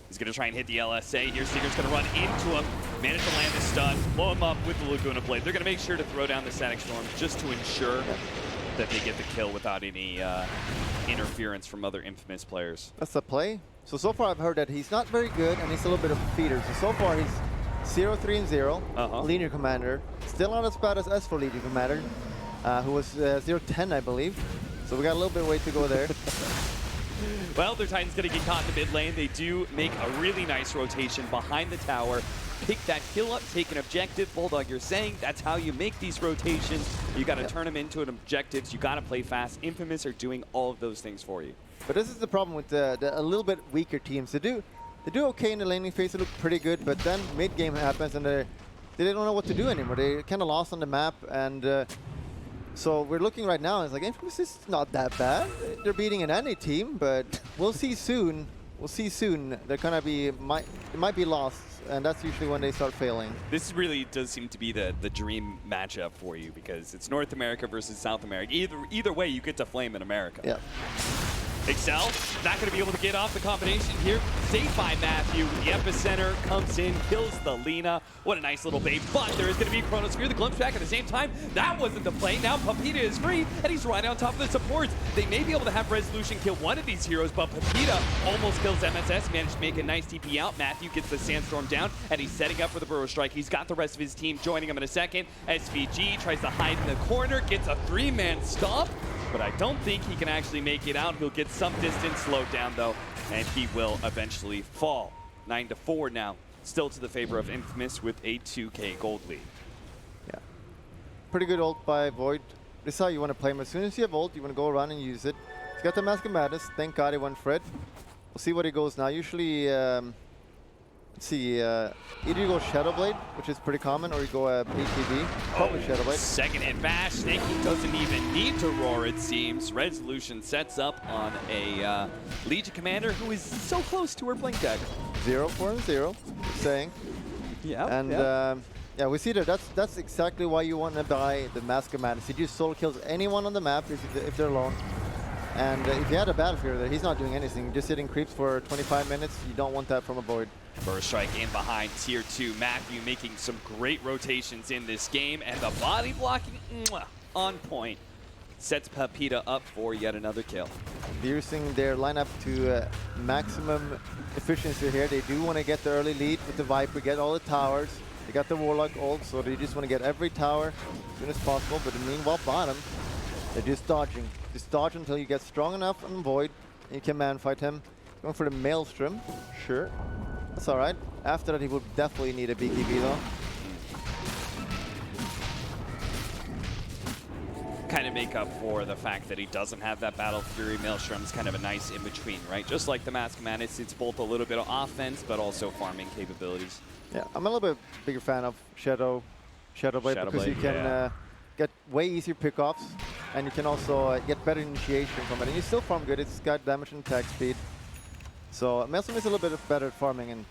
He's going to try and hit the LSA. Here, Stinger's going to run into him, manage to land the stun, blow him up with the Laguna Blade. They're going to make sure to throw down the Static Storm just to ensure that they get the kill without any interference from other Infamous players. That's the play. So far I've heard that he's not very good and he's a little bit of a feeder. So far he's 0-3-0, Linear Commander. Still not as bad as S4 Legion Commander. who was 0-10, I believe. So we got a little bit of way to go there. Well, their Titan's going to get caught in the mid lane. They do make a really nice rotation behind the tower. Pick that kill up, take an objective. Bulldog, you're saying that's how you make these rotations. You got to turn them into an objectives. You got to play fast. Infamous are doing all of those things for you. But this is the problem with the a little bit weaker teams. They do okay in the laning phase. They look pretty good, but then mid game happens and they don't know what to do anymore. They kind of lost on the map, and so we're looking right now. It's like Infamous is not that bad. They're beating an any team, but we'll see soon. We'll see soon. They're gonna be it might be lost, and that's usually when they start failing. This really does seem to be the dream matchup for you because it's North America versus South America. Either way, you get to flame in America. Yeah. Excel, not going to be able to get off the combination here. Saved by Matthew. The epicenter comes in, kills the Lina. What a nice little bait. But there is going to be a Chronosphere, the glimpse back at the same time. That wasn't the play. Now Pepita is free, and he's right on top of the supports. They may be able to have Resolution kill one of these heroes, but Pepita almost kills MSS, managed to make a nice TP out. Matthew gets the Sandstorm down, and he's setting up for the Burrow Strike. He's got the rest of his team joining him in a second. SVG tries to hide in the corner, gets a 3-man stop, but I don't think he can actually make it out. He'll get some distance, slowed down though, and he will eventually fall. 9-4 now, still to the favor of Infamous with a 2K gold lead. Yeah. Pretty good ult by Void. This is how you want to play him. As soon as you have ult, you want to go around and use it. He's got the Mask of Madness. Thank God he went for it. We'll see what he goes now. Usually, let's see, either you go Shadow Blade, which is pretty common, or you go BTB. Probably Shadow Blade. Second hit bash. Snaky doesn't even need to roar, it seems. Resolution sets up on a Legion commander who is so close to her Blink Dagger. 0 for 0, saying. Yeah. And yeah, we see that. That's exactly why you want to buy the Mask of Madness. He just solo kills anyone on the map if they're alone. And if you had a Battlefield there, he's not doing anything. Just sitting creeps for 25 minutes. You don't want that from a Void. Burst strike in behind tier 2. Matthew making some great rotations in this game, and the body blocking on point sets Pepita up for yet another kill. They're using their lineup to maximum efficiency here. They do want to get the early lead with the Viper, get all the towers. They got the Warlock ult, so they just want to get every tower as soon as possible. But meanwhile, bottom, they're just dodging. Just dodge until you get strong enough on Void. You can man fight him. Going for the Maelstrom, sure. That's all right. After that, he will definitely need a BKB though. Kind of make up for the fact that he doesn't have that Battle Fury. Maelstrom's kind of a nice in-between, right? Just like the Mask of Madness, it's both a little bit of offense, but also farming capabilities. Yeah, I'm a little bit bigger fan of Shadow Blade because you can get way easier pickoffs, and you can also get better initiation from it. And you still farm good. It's got damage and attack speed. So Maelstrom is a little bit better at farming, and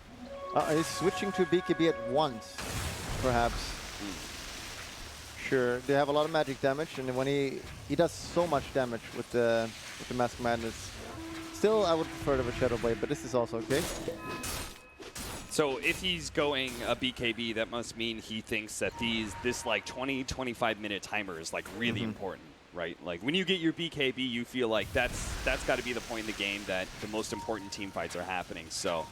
he's switching to BKB at once, perhaps. Sure, they have a lot of magic damage, and when he does so much damage with the Mask of Madness. Still, I would prefer to have a Shadow Blade, but this is also okay. So if he's going a BKB, that must mean he thinks that this like 20-25 minute timer is like really important, right? Like when you get your BKB, you feel like that's got to be the point in the game that the most important team fights are happening. So,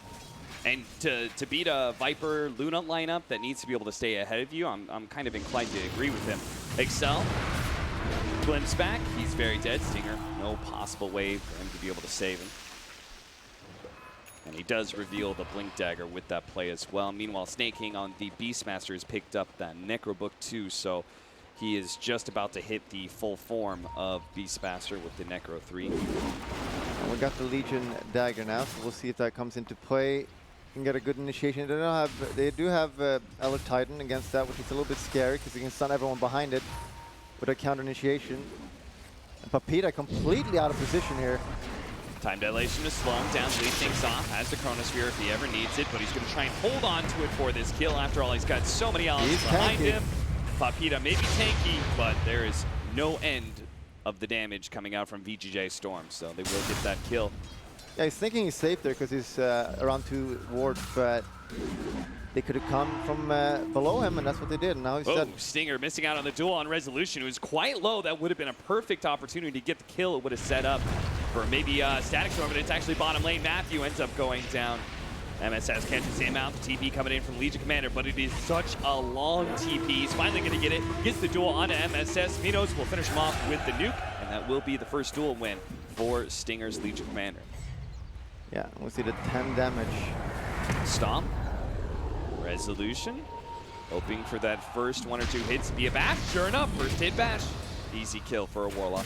and to beat a Viper Luna lineup that needs to be able to stay ahead of you, I'm kind of inclined to agree with him. Excel, glimpse back, he's very dead. Stinger, no possible way for him to be able to save him. And he does reveal the Blink Dagger with that play as well. Meanwhile, Snaking on the Beastmaster has picked up that Necrobook too, so he is just about to hit the full form of Beastmaster with the Necro 3. And we got the Legion Dagger now, so we'll see if that comes into play. You can get a good initiation. They do have Elder Titan against that, which is a little bit scary because you can stun everyone behind it with a counter initiation. And Pepita completely out of position here. Time dilation to slow him down, lead things off, has the Chronosphere if he ever needs it, but he's going to try and hold on to it for this kill. After all, he's got so many allies behind him. Pepita may be tanky, but there is no end of the damage coming out from VGJ Storm, so they will get that kill. Yeah, he's thinking he's safe there because he's around 2 wards, but they could have come from below him, and that's what they did. And now he's dead. Stinger missing out on the duel on Resolution. It was quite low. That would have been a perfect opportunity to get the kill. It would have set up for maybe Static Storm, but it's actually bottom lane. Matthew ends up going down. MSS catches him out. The TP coming in from Legion Commander, but it is such a long TP. He's finally going to get it. Gets the duel onto MSS. Minos will finish him off with the nuke, and that will be the first duel win for Stinger's Legion Commander. Yeah, we'll see the 10 damage. Stomp. Resolution. Hoping for that first 1 or 2 hits to be a bash. Sure enough, first hit bash. Easy kill for a Warlock.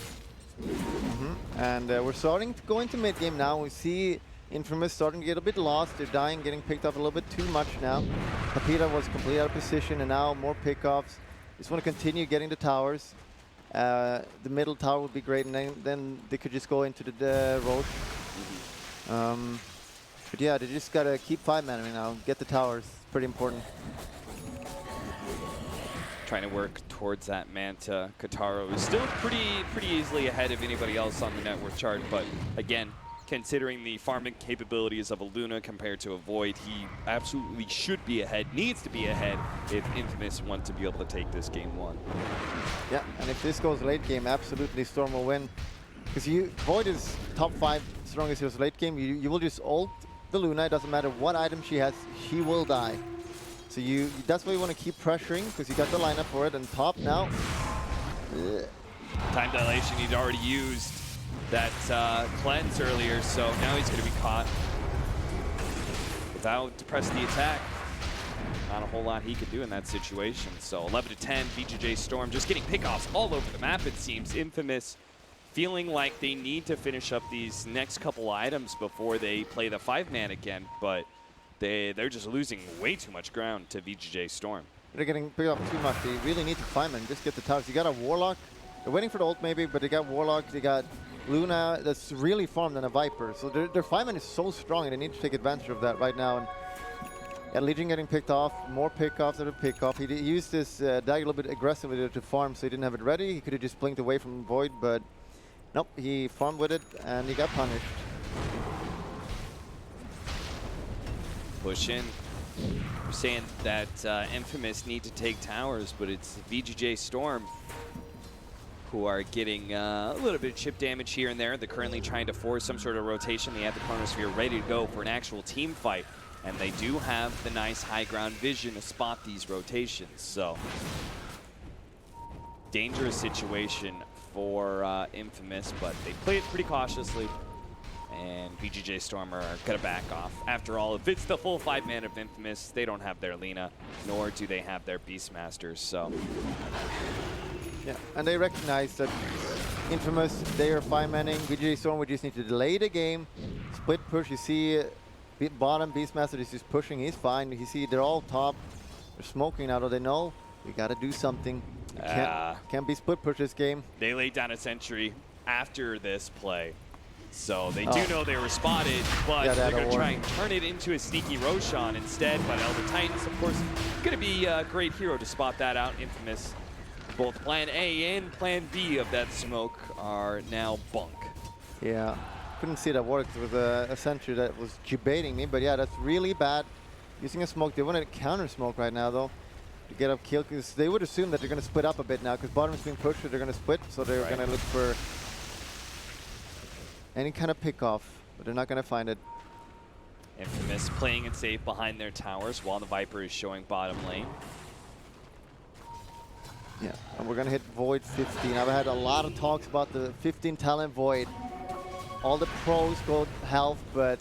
And we're starting to go into mid game now. We see Infamous starting to get a bit lost. They're dying, getting picked up a little bit too much now. Papita was completely out of position, and now more pickoffs. Just want to continue getting the towers. The middle tower would be great, and then they could just go into the Roche. But yeah, they just gotta keep 5-manning now. Get the towers. Pretty important. Trying to work towards that Manta. Kataro is still pretty easily ahead of anybody else on the net worth chart, but again, considering the farming capabilities of a Luna compared to a Void, he absolutely should be ahead, needs to be ahead if Infamous want to be able to take this game 1. Yeah, and if this goes late game, absolutely Storm will win. Because Void is top 5 strongest heroes late game. You will just ult the Luna. It doesn't matter what item she has, she will die. So that's why you want to keep pressuring, because you got the lineup for it. And top now. Time dilation, he'd already used that cleanse earlier, so now he's going to be caught without depressing the attack. Not a whole lot he could do in that situation. So 11 to 10, VGJ Storm just getting pickoffs all over the map, it seems. Infamous feeling like they need to finish up these next couple items before they play the 5-man again, but they're just losing way too much ground to VGJ Storm. They're getting picked up too much. They really need to 5-man, just get the towers. You got a Warlock. They're waiting for the ult maybe, but they got Warlock, they got Luna that's really farmed and a Viper. So their 5-man is so strong, and they need to take advantage of that right now. And yeah, Legion getting picked off, more pickoffs at a pickoff. He used this dagger a little bit aggressively to farm, so he didn't have it ready. He could have just blinked away from Void, but nope, he farmed with it and he got punished. Push in. We're saying that Infamous need to take towers, but it's VGJ Storm who are getting a little bit of chip damage here and there. They're currently trying to force some sort of rotation. They have the Chronosphere ready to go for an actual team fight, and they do have the nice high ground vision to spot these rotations. So, dangerous situation for Infamous, but they play it pretty cautiously. And VGJ Storm are going to back off. After all, if it's the full 5-man of Infamous, they don't have their Lina, nor do they have their Beastmasters, so. Yeah, and they recognize that Infamous, they are 5-manning. VGJ Storm, we just need to delay the game. Split push, you see bottom Beastmaster is just pushing, he's fine. You see they're all top, they're smoking now, they know we got to do something. Can't be split push this game. They laid down a sentry after this play. So they do know they were spotted, but they're going to try and turn it into a sneaky Roshan instead. But Elder Titans, of course, going to be a great hero to spot that out. Infamous, both plan A and plan B of that smoke are now bunk. Yeah, couldn't see that work. There was a sentry that was debating me, but yeah, that's really bad. Using a smoke, they want to counter smoke right now though to get up kill, because they would assume that they're going to split up a bit now, because bottom is being pushed, so they're going to split, so they're going to look for any kind of pick off, but they're not going to find it. Infamous playing it safe behind their towers while the Viper is showing bottom lane. Yeah, and we're going to hit Void 15. I've had a lot of talks about the 15 talent Void. All the pros go health, but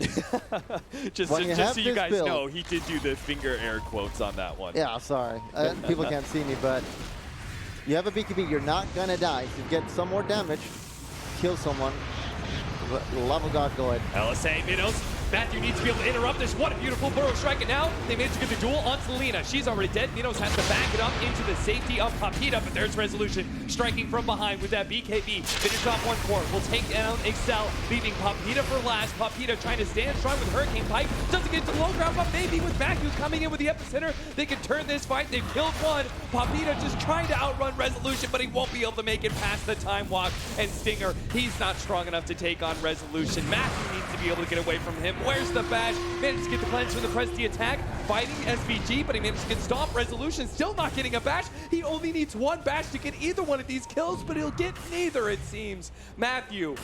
just so you guys know, he did do the finger air quotes on that one. Yeah, sorry. People can't see me, but you have a BKB, you're not going to die. If you get some more damage, kill someone. Love of God, go ahead. LSA, Minos. Matthew needs to be able to interrupt this. What a beautiful burrow strike. And now they managed to get the duel onto Lina. She's already dead. Minos has to back it up into the safety of Papita, but there's Resolution striking from behind with that BKB. Finish off one core. Will take down Excel, leaving Papita for last. Papita trying to stand strong with Hurricane Pipe. Doesn't get to the low ground, but maybe with Matthew coming in with the epicenter, they can turn this fight. They've killed one. Papita just trying to outrun Resolution, but he won't be able to make it past the time walk. And Stinger, he's not strong enough to take on Resolution. Matthew needs to be able to get away from him. Where's the bash? Managed to get the cleanse from the press the attack. Fighting SVG, but he managed to get stopped. Resolution still not getting a bash. He only needs one bash to get either one of these kills, but he'll get neither, it seems. Matthew,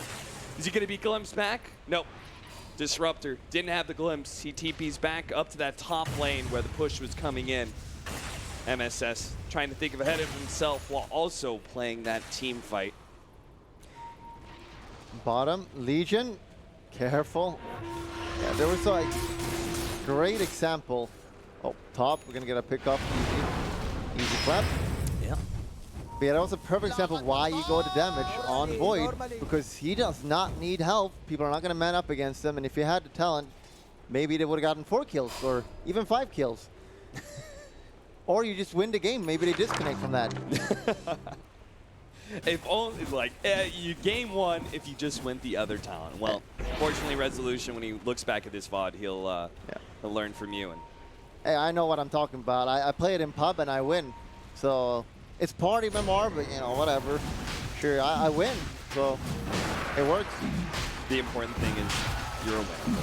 is he going to be glimpsed back? Nope. Disruptor didn't have the glimpse. He TP's back up to that top lane where the push was coming in. MSS trying to think ahead of himself while also playing that team fight. Bottom, Legion, careful. Yeah, there was a great example. Oh, top, we're gonna get a pick off. Easy clap. Yeah. But yeah, that was a perfect example of why you go to damage on Void, because he does not need help. People are not gonna man up against him, and if he had the talent, maybe they would have gotten 4 kills or even 5 kills. Or you just win the game. Maybe they disconnect from that. If only, like, you game one if you just went the other talent. Well, fortunately, Resolution, when he looks back at this VOD, he'll learn from you. And hey, I know what I'm talking about. I play it in pub and I win. So it's party memoir, but you know, whatever. Sure, I win. So it works. the important thing is you're a winner.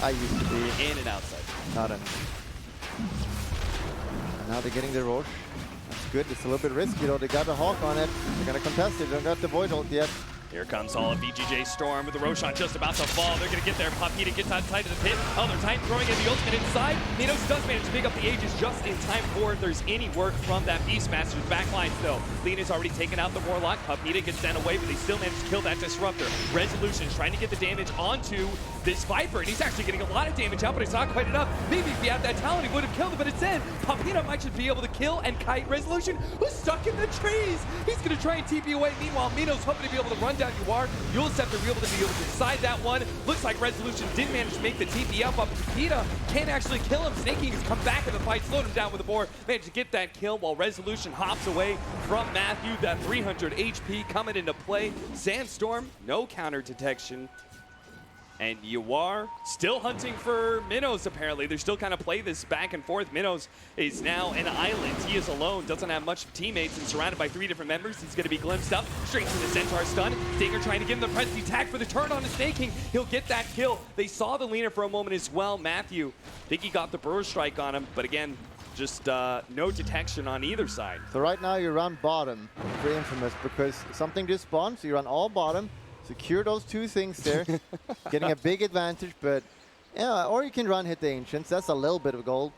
I used to be. In and outside. Not anymore. And now they're getting the Roche. That's good. It's a little bit risky though. They got the Hawk on it. They're going to contest it. They don't got the Void ult yet. Here comes all of VGJ Storm with the Roshan just about to fall. They're going to get there. Papita gets outside of the pit. Other Titan throwing in the ultimate inside. Minos does manage to pick up the Aegis just in time before there's any work from that Beastmaster's backlines, though. Lena's already taken out the Warlock. Papita gets sent away, but they still manage to kill that Disruptor. Resolution is trying to get the damage onto this Viper, and he's actually getting a lot of damage out, but it's not quite enough. Maybe if he had that talent, he would have killed him, but instead, Papita might just be able to kill and kite Resolution, who's stuck in the trees. He's going to try and TP away. Meanwhile, Minos hoping to be able to run down UR. Scepter be able to decide that one. Looks like Resolution did manage to make the TP up, but Papita can't actually kill him. Snake King has come back in the fight, slowed him down with the board, managed to get that kill while Resolution hops away from Matthew. That 300 HP coming into play. Sandstorm, no counter detection. And you are still hunting for Minos, apparently. They're still kind of play this back and forth. Minos is now an island. He is alone, doesn't have much teammates, and surrounded by 3 different members. He's going to be glimpsed up. Straight to the Centaur stun. Stinger trying to give him the press attack for the turn on his Snake King. He'll get that kill. They saw the Lina for a moment as well. Matthew, I think he got the Burrow Strike on him, but again, just no detection on either side. So right now you run bottom for Infamous because something just spawned, so you run all bottom. Secure those 2 things there, getting a big advantage, but yeah, or you can run hit the Ancients. That's a little bit of gold.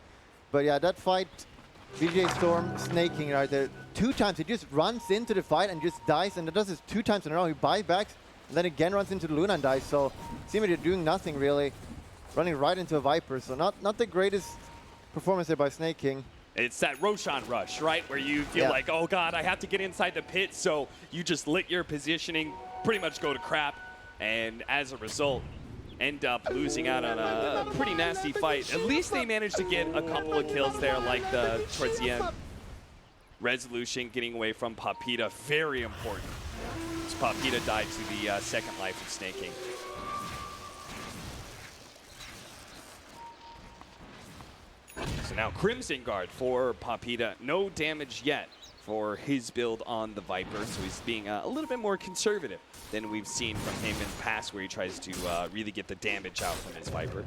But yeah, that fight, VGJ Storm, Snake King right there, 2 times. He just runs into the fight and just dies, and it does this 2 times in a row. He buys back, and then again runs into the Luna and dies. So seemingly they're doing nothing really, running right into a Viper. So not the greatest performance there by Snake King. It's that Roshan rush, right? Where you feel like, oh God, I have to get inside the pit. So you just lit your positioning, pretty much go to crap. And as a result, end up losing out on a pretty nasty fight. At least they managed to get a couple of kills there, like towards the end. Resolution getting away from Papita, very important. As Papita died to the second life of Snake King. So now Crimson Guard for Papita. No damage yet for his build on the Viper, so he's being a little bit more conservative than we've seen from him in the past, where he tries to really get the damage out from his Viper.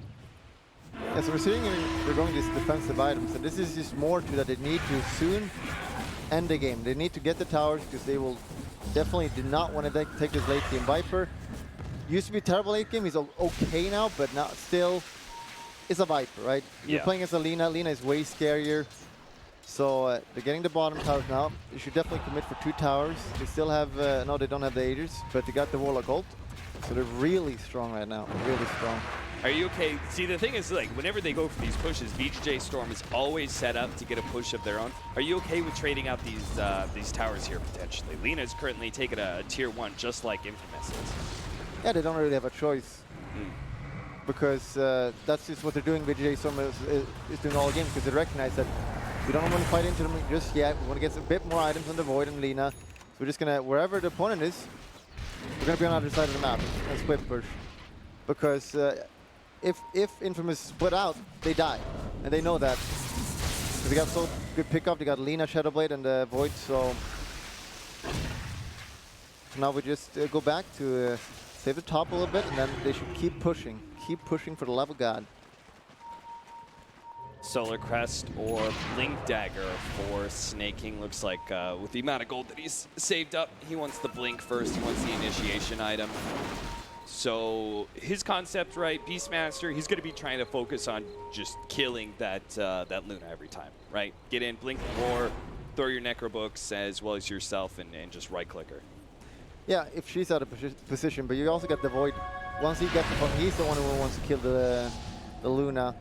Yeah, so we're going these defensive items, and this is just more to that they need to soon end the game. They need to get the towers because they will definitely do not want to take this late game. Viper used to be terrible late game. He's okay now, but now still is a Viper, right? You're playing as a Lina. Lina is way scarier. So they're getting the bottom towers now. You should definitely commit for 2 towers. They still have, no, they don't have the Aegis, but they got the Warlock ult. So they're really strong right now, really strong. Are you okay? See, the thing is, like, whenever they go for these pushes, VGJ Storm is always set up to get a push of their own. Are you okay with trading out these towers here, potentially? Lina is currently taking a tier 1, just like Infamous is. Yeah, they don't really have a choice. Because that's just what they're doing. VGJ Storm is doing all game, because they recognize that we don't want to fight into them just yet. We want to get a bit more items on the Void and Lina. So we're just going to, wherever the opponent is, we're going to be on the other side of the map and split push. Because if Infamous split out, they die. And they know that. Because they got so good pickup. They got Lina, Shadowblade, and the Void. So now we just go back to save the top a little bit, and then they should keep pushing. Keep pushing for the love of God. Solar Crest or Blink Dagger for Snake King. Looks like with the amount of gold that he's saved up, he wants the Blink first. He wants the initiation item. So his concept, right, Beastmaster, he's going to be trying to focus on just killing that Luna every time, right? Get in, blink more, throw your Necrobooks as well as yourself, and just right-click her. Yeah, if she's out of position, but you also get the Void. Once he gets the phone, he's the one who wants to kill the Luna.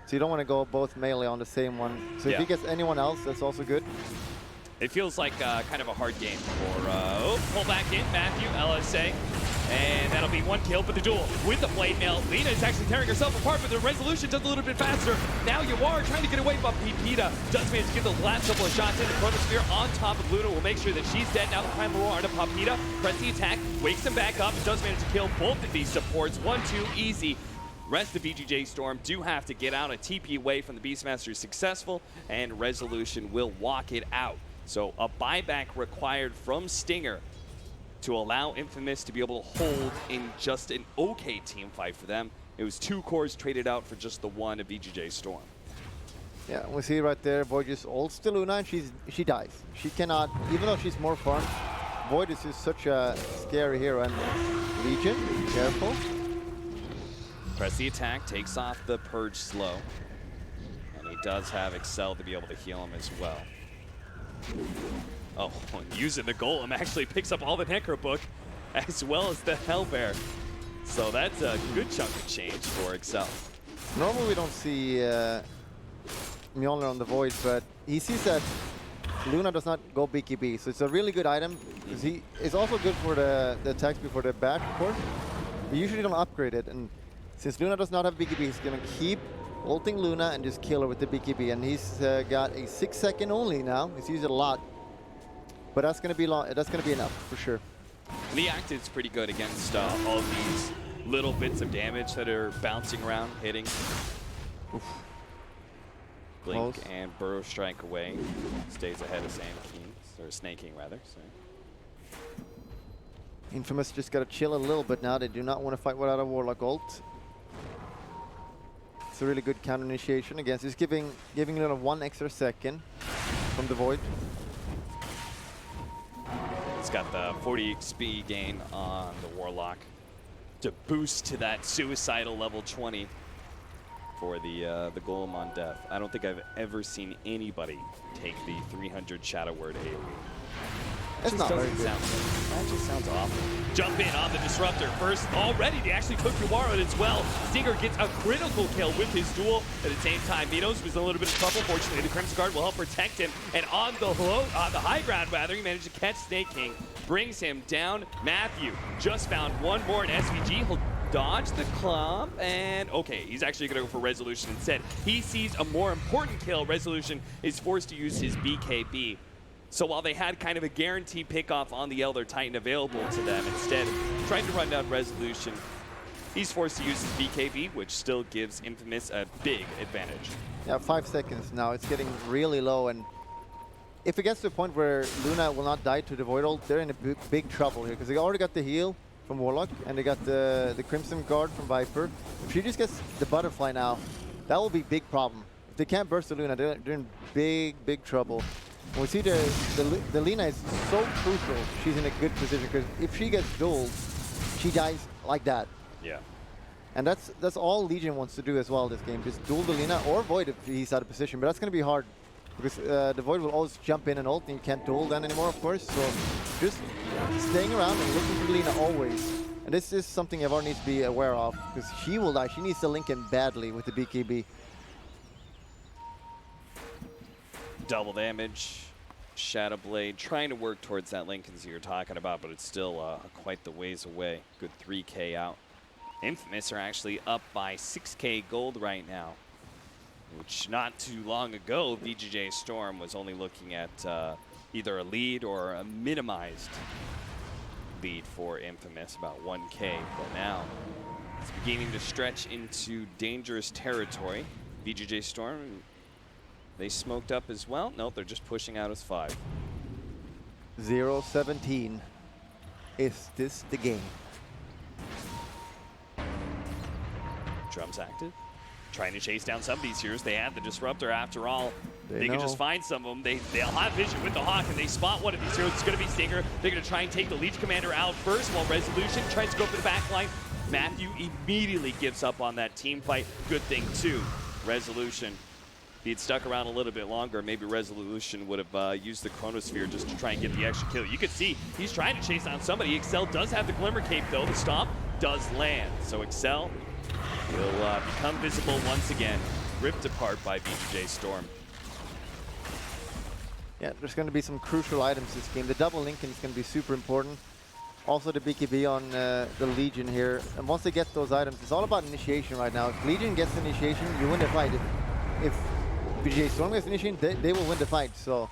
So you don't want to go both melee on the same one. So if he gets anyone else, that's also good. It feels like kind of a hard game for, pull back in, Matthew, LSA. And that'll be one kill for the duel with the blade mail. Lina is actually tearing herself apart, but the resolution does a little bit faster. Now you are trying to get away, but Pepita does manage to get the last couple of shots in. The Chronosphere on top of Luna will make sure that she's dead. Now the Primal Roar onto Pepita. Press the attack, wakes him back up, and does manage to kill both of these supports. 1-2, easy. Rest of VGJ Storm do have to get out. A TP away from the Beastmaster is successful, and Resolution will walk it out. So a buyback required from Stinger to allow Infamous to be able to hold in just an okay team fight for them. It was 2 cores traded out for just the 1 of VGJ Storm. Yeah, we see right there, Void just ults the Luna and she dies. She cannot, even though she's more fun, Void is just such a scary hero. And Legion, be careful. Press the attack, takes off the Purge slow. And he does have Excel to be able to heal him as well. Oh, using the Golem actually picks up all the Necrobook as well as the Hellbear. So that's a good chunk of change for Excel. Normally we don't see Mjolnir on the Void, but he sees that Luna does not go BKB, so it's a really good item. It's also good for the attacks before the back, of course. We usually don't upgrade it, and since Luna does not have BKB, he's going to keep ulting Luna and just kill her with the BKB. And he's got a 6-second only now. He's used it a lot, but that's going to be long. That's going to be enough for sure. And the active's pretty good against all of these little bits of damage that are bouncing around, hitting. Oof. Blink Close. And Burrow Strike away. Stays ahead of Sand Kings, or Snake King rather. Sorry. Infamous just got to chill a little bit now. They do not want to fight without a Warlock ult. It's a really good counter initiation against. It's giving Luna 1 extra second from the Void. It's got the 40 XP gain on the Warlock to boost to that suicidal level 20 for the Golem on death. I don't think I've ever seen anybody take the 300 Shadow Word AoE. It's not very good. That just sounds awful. Jump in on the Disruptor. First, already they actually took Yuwaro as well. Stinger gets a critical kill with his duel. At the same time, Minos was in a little bit of trouble. Fortunately, the Crimson Guard will help protect him. And on the high ground, rather, he managed to catch Snake King. Brings him down. Matthew just found one more in SVG. He'll dodge the clump, and okay, he's actually going to go for Resolution instead. He sees a more important kill. Resolution is forced to use his BKB. So while they had kind of a guaranteed pickoff on the Elder Titan available to them, instead trying to run down Resolution, he's forced to use his BKB, which still gives Infamous a big advantage. Yeah, 5 seconds now. It's getting really low, and if it gets to a point where Luna will not die to the Void ult, they're in a big trouble here, because they already got the heal from Warlock, and they got the Crimson Guard from Viper. If she just gets the Butterfly now, that will be big problem. If they can't burst the Luna, they're in big trouble. And we see the Lina is so crucial. She's in a good position, because if she gets dueled, she dies like that. Yeah. And that's all Legion wants to do as well this game. Just duel the Lina or Void if he's out of position. But that's going to be hard, because the Void will always jump in and ult, and you can't duel then anymore, of course. So just staying around and looking for Lina always. And this is something Evar needs to be aware of, because she will die. She needs to link in badly with the BKB. Double damage. Shadow Blade trying to work towards that Lincolns you're talking about, but it's still quite the ways away. Good 3K out. Infamous are actually up by 6K gold right now, which not too long ago, VGJ Storm was only looking at either a lead or a minimized lead for Infamous, about 1K, but now it's beginning to stretch into dangerous territory. VGJ Storm, they smoked up as well. Nope, they're just pushing out as 5. 0-17. Is this the game? Drums active. trying to chase down some of these heroes. They have the Disruptor after all. They can know. just find some of them. They'll have vision with the Hawk, and they spot one of these heroes. It's going to be Stinger. They're going to try and take the Legion Commander out first while Resolution tries to go for the back line. Matthew immediately gives up on that team fight. Good thing, too. Resolution. If he'd stuck around a little bit longer, maybe Resolution would have used the Chronosphere just to try and get the extra kill. You can see he's trying to chase down somebody. Excel does have the Glimmer Cape, though. The Stomp does land. So Excel will become visible once again. Ripped apart by VGJ Storm. Yeah, there's going to be some crucial items this game. The double Lincoln is going to be super important. Also the BKB on the Legion here. And once they get those items, it's all about initiation right now. If Legion gets initiation, you win the fight. If VGJ Storm gets initiation, they will win the fight. So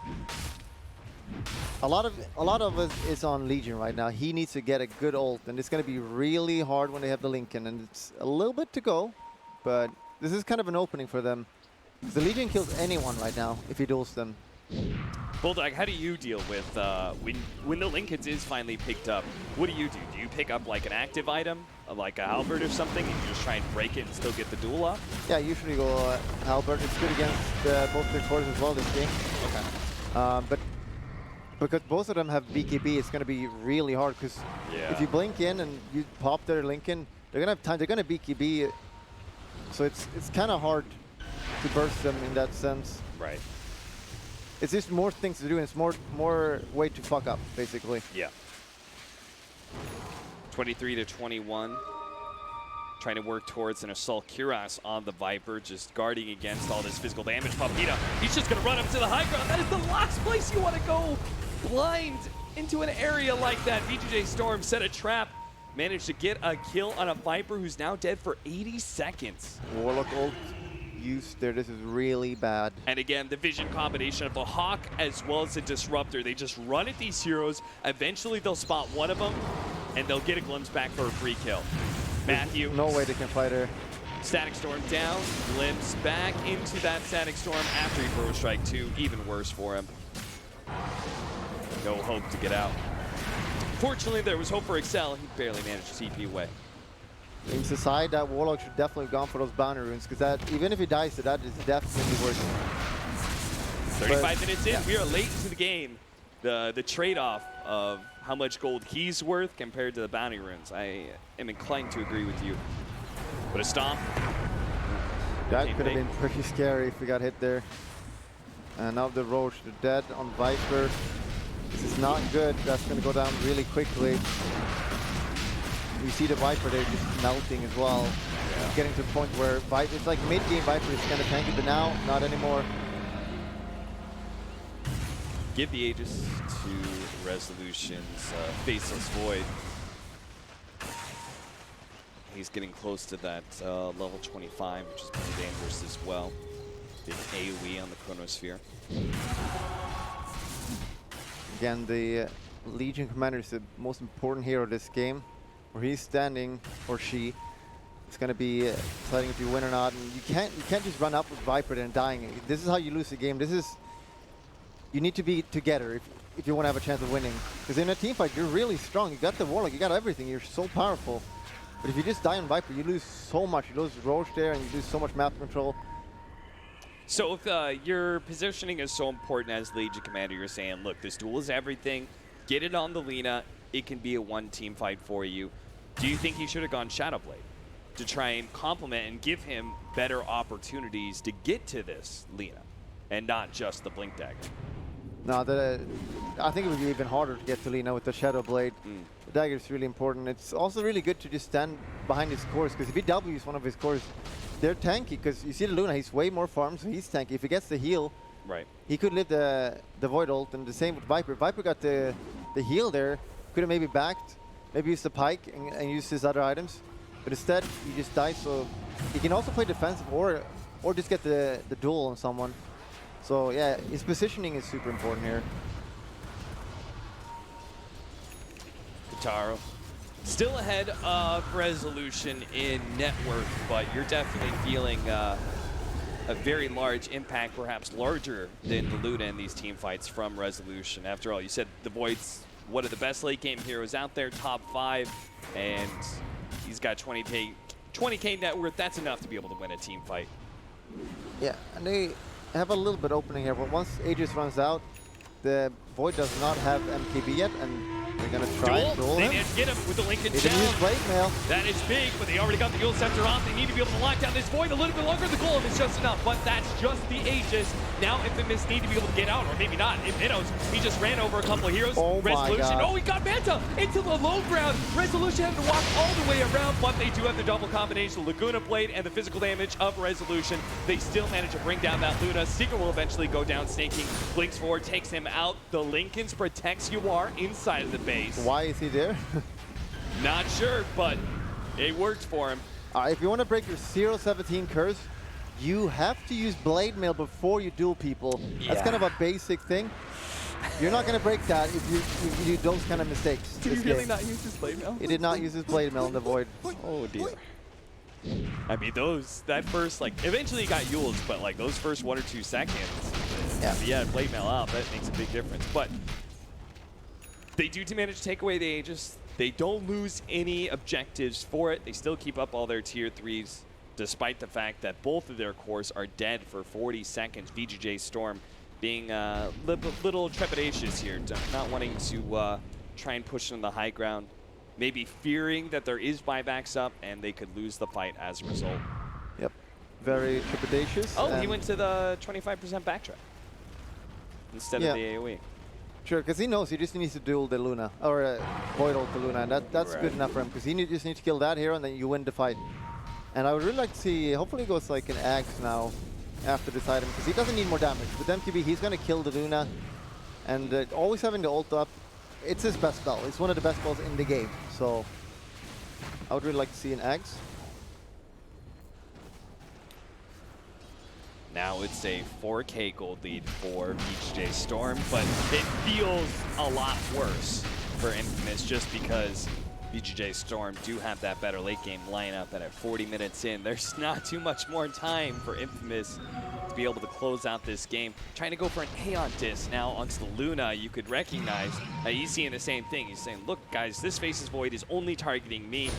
a lot of it is on Legion right now. He needs to get a good ult, and it's going to be really hard when they have the Lincoln. And it's a little bit to go, but this is kind of an opening for them. The Legion kills anyone right now if he duels them. Bulldog, how do you deal with when the Lincolns is finally picked up? What do? Do you pick up like an active item, like a Halberd or something, and you just try and break it and still get the duel up? Yeah, I usually go Halberd. It's good against both the cores as well this game. Okay. But because both of them have BKB, it's going to be really hard. Because if you blink in and you pop their Lincoln, they're going to have time. They're going to BKB, so it's kind of hard to burst them in that sense. Right. It's just more things to do, and it's more way to fuck up, basically. Yeah. 23-21. Trying to work towards an Assault Cuirass on the Viper, just guarding against all this physical damage. Papita, he's just going to run up to the high ground. That is the last place you want to go. Blind into an area like that. VGJ Storm set a trap. Managed to get a kill on a Viper who's now dead for 80 seconds. Warlock ult used there. This is really bad. And again, the vision combination of the Hawk as well as the Disruptor. They just run at these heroes. Eventually, they'll spot one of them, and they'll get a glimpse back for a free kill. Matthew. No way they can fight her. Static Storm down, glimpse back into that Static Storm after he Burrow Strike 2. Even worse for him. No hope to get out. Fortunately, there was hope for Excel. He barely managed to TP away. Means aside, that Warlock should definitely have gone for those bounty runes, because that, even if he dies to that, is definitely worth it. 35 minutes in, we are late into the game. The trade-off of how much gold he's worth compared to the bounty runes. I am inclined to agree with you. But a stomp. That could have been pretty scary if we got hit there. And now the Roach, they're dead on Viper. This is not good. That's going to go down really quickly. You see the Viper there just melting as well. Yeah. Getting to the point where Viper, it's like mid-game Viper is kind of tanky, but now not anymore. Give the Aegis to Resolution's Faceless Void. He's getting close to that level 25, which is pretty dangerous as well. Big AoE on the Chronosphere. Again, the Legion Commander is the most important hero of this game. Where he's standing, or she, it's going to be deciding if you win or not. And you can't just run up with Viper and dying. This is how you lose the game. You need to be together if you want to have a chance of winning. Because in a team fight, you're really strong. You got the Warlock, you got everything. You're so powerful. But if you just die on Viper, you lose so much. You lose Roach there, and you lose so much map control. So if your positioning is so important as Legion Commander, you're saying, look, this duel is everything. Get it on the Lina. It can be a one-team fight for you. Do you think he should have gone Shadowblade to try and complement and give him better opportunities to get to this Lina and not just the Blink Dagger? No, I think it would be even harder to get to Lina with the Shadowblade. The dagger is really important. It's also really good to just stand behind his cores, because if he W's one of his cores, they're tanky. Because you see the Luna, he's way more farm, so he's tanky. If he gets the heal, right, he could live the Void ult, and the same with Viper. Viper got the heal there, could have maybe backed, maybe used the Pike and used his other items, but instead he just died. So he can also play defensive or just get the duel on someone. So yeah, his positioning is super important here. Taro. Still ahead of Resolution in net worth, but you're definitely feeling a very large impact, perhaps larger than the Luna in these team fights from Resolution. After all, you said the Void's one of the best late game heroes out there, top 5, and he's got 20k 20K net worth, that's enough to be able to win a team fight. Yeah, and they have a little bit opening here, but once Aegis runs out, the Void does not have MKB yet, and they're going to try and duel They him. need to get him with the Lincoln They didn't use down. Blade Mail. That is big, but they already got the Eul Scepter off. They need to be able to lock down this Void a little bit longer. The Golem is just enough, but that's just the Aegis. Now Infamous need to be able to get out, or maybe not. In Minnows, he just ran over a couple of heroes. Oh my Resolution, God. oh, he got Manta into the low ground. Resolution had to walk all the way around, but they do have the double combination, the Laguna Blade and the physical damage of Resolution. They still manage to bring down that Luna. Seeker will eventually go down, snaking. Blinks forward, takes him out. The Lincolns protects UR inside of the base. Why is he there? Not sure, but it worked for him. If you want to break your 0-17 curse, you have to use Blade Mail before you duel people. That's kind of a basic thing. You're not going to break that if you do those kind of mistakes. Did he this really game. not use his Blade Mail? He did not use his Blade Mail in the Void. Oh dear. I mean, that first, like, eventually he got Yules, but like those first 1 or 2 seconds, yeah, Blade Mail out, that makes a big difference. But they do manage to take away the Aegis. They don't lose any objectives for it. They still keep up all their tier 3s, despite the fact that both of their cores are dead for 40 seconds. VGJ Storm being a little trepidatious here, not wanting to try and push on the high ground. Maybe fearing that there is buybacks up and they could lose the fight as a result. Yep, very trepidatious. Oh, he went to the 25% backtrack instead of the AoE. Sure, because he knows he just needs to duel the Luna, or Void ult the Luna, and that's good enough for him, because he just needs to kill that hero and then you win the fight. And I would really like to see, hopefully he goes like an Axe now after this item, because he doesn't need more damage. With MKB, he's going to kill the Luna, and always having the ult up, it's his best spell. It's one of the best spells in the game, so I would really like to see an Axe. Now it's a 4K gold lead for VGJ Storm, but it feels a lot worse for Infamous just because VGJ Storm do have that better late game lineup, and at 40 minutes in, there's not too much more time for Infamous to be able to close out this game. Trying to go for an Aeon Disc now onto the Luna, you could recognize he's seeing the same thing. He's saying, look guys, this Faceless Void is only targeting me.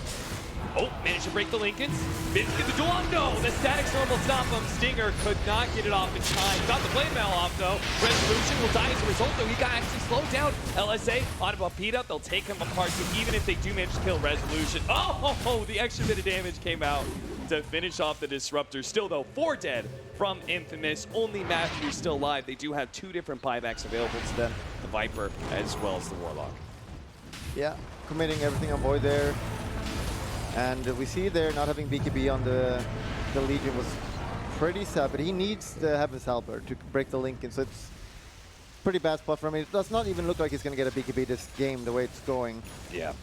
Oh, managed to break the Lincolns. Vince get the duel off. No, the Static Storm will stop him. Stinger could not get it off in time. Got the Blade Mail off though. Resolution will die as a result though. He got actually slowed down. LSA on Papita. They'll take him apart. So even if they do manage to kill Resolution, the extra bit of damage came out to finish off the Disruptor. Still though, 4 dead from Infamous. Only Matthew still alive. They do have 2 different buybacks available to them. The Viper as well as the Warlock. Yeah, committing everything on Void there. And we see there not having BKB on the Legion was pretty sad, but he needs to have his Halberd to break the Lincoln, so it's pretty bad spot for him. It does not even look like he's going to get a BKB this game the way it's going. Yeah.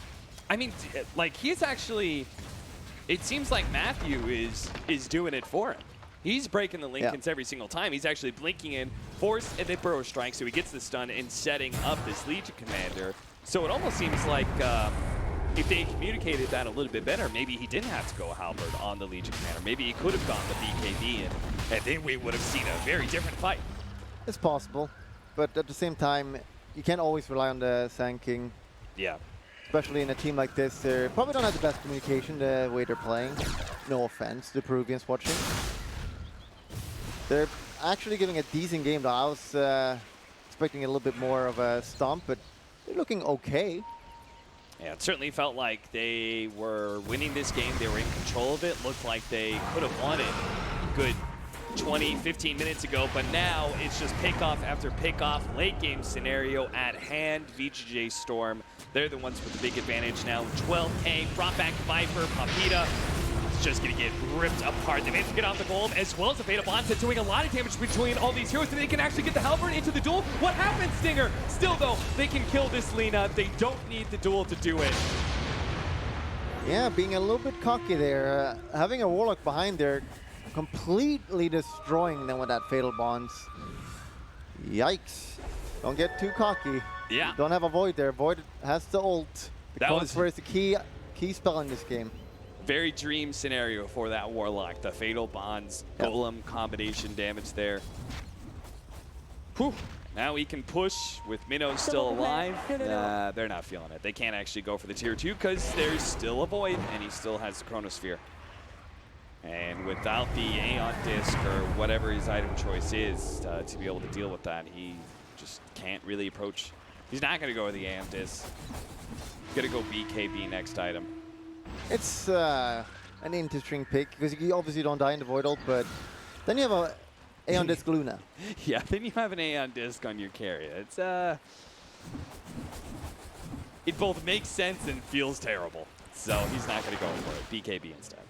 I mean, like, he's actually, it seems like Matthew is doing it for him. He's breaking the Lincolns every single time. He's actually blinking in, force, and then Burrow Strike, so he gets the stun and setting up this Legion Commander. So it almost seems like if they communicated that a little bit better, maybe he didn't have to go Halberd on the Legion Commander. Maybe he could have gone the BKB, and then we would have seen a very different fight. It's possible, but at the same time, you can't always rely on the Sand King. Yeah. Especially in a team like this, they probably don't have the best communication the way they're playing. No offense, the Peruvians watching. They're actually giving a decent game, though. I was expecting a little bit more of a stomp, but they're looking okay. Yeah, it certainly felt like they were winning this game. They were in control of it. Looked like they could have won it a good 20, 15 minutes ago, but now it's just pickoff after pickoff. Late game scenario at hand. VGJ Storm, they're the ones with the big advantage now. 12K, brought back Viper, Papita. It's just going to get ripped apart. They managed to get off the gold, as well as the Fatal Onset, doing a lot of damage between all these heroes. They can actually get the Halberd into the duel. What happens, Stinger? Still, though, they can kill this Lina. They don't need the duel to do it. Yeah, being a little bit cocky there. Having a Warlock behind there, completely destroying them with that Fatal Bonds. Yikes. Don't get too cocky. Yeah. Don't have a Void there. Void has the ult. The Chronosphere is the key spell in this game. Very dream scenario for that Warlock. The Fatal Bonds, Golem combination damage there. Whew. Now he can push with Minnow still alive. They're not feeling it. They can't actually go for the tier 2 because there's still a Void and he still has the Chronosphere. And without the Aeon Disc or whatever his item choice is to be able to deal with that, he just can't really approach. He's not going to go with the Aeon Disc. He's going to go BKB next item. It's an interesting pick because you obviously don't die in the Void Ult, but then you have a Aeon Disc Luna. Yeah, then you have an Aeon Disc on your carry. It's it both makes sense and feels terrible. So he's not going to go for it. BKB instead.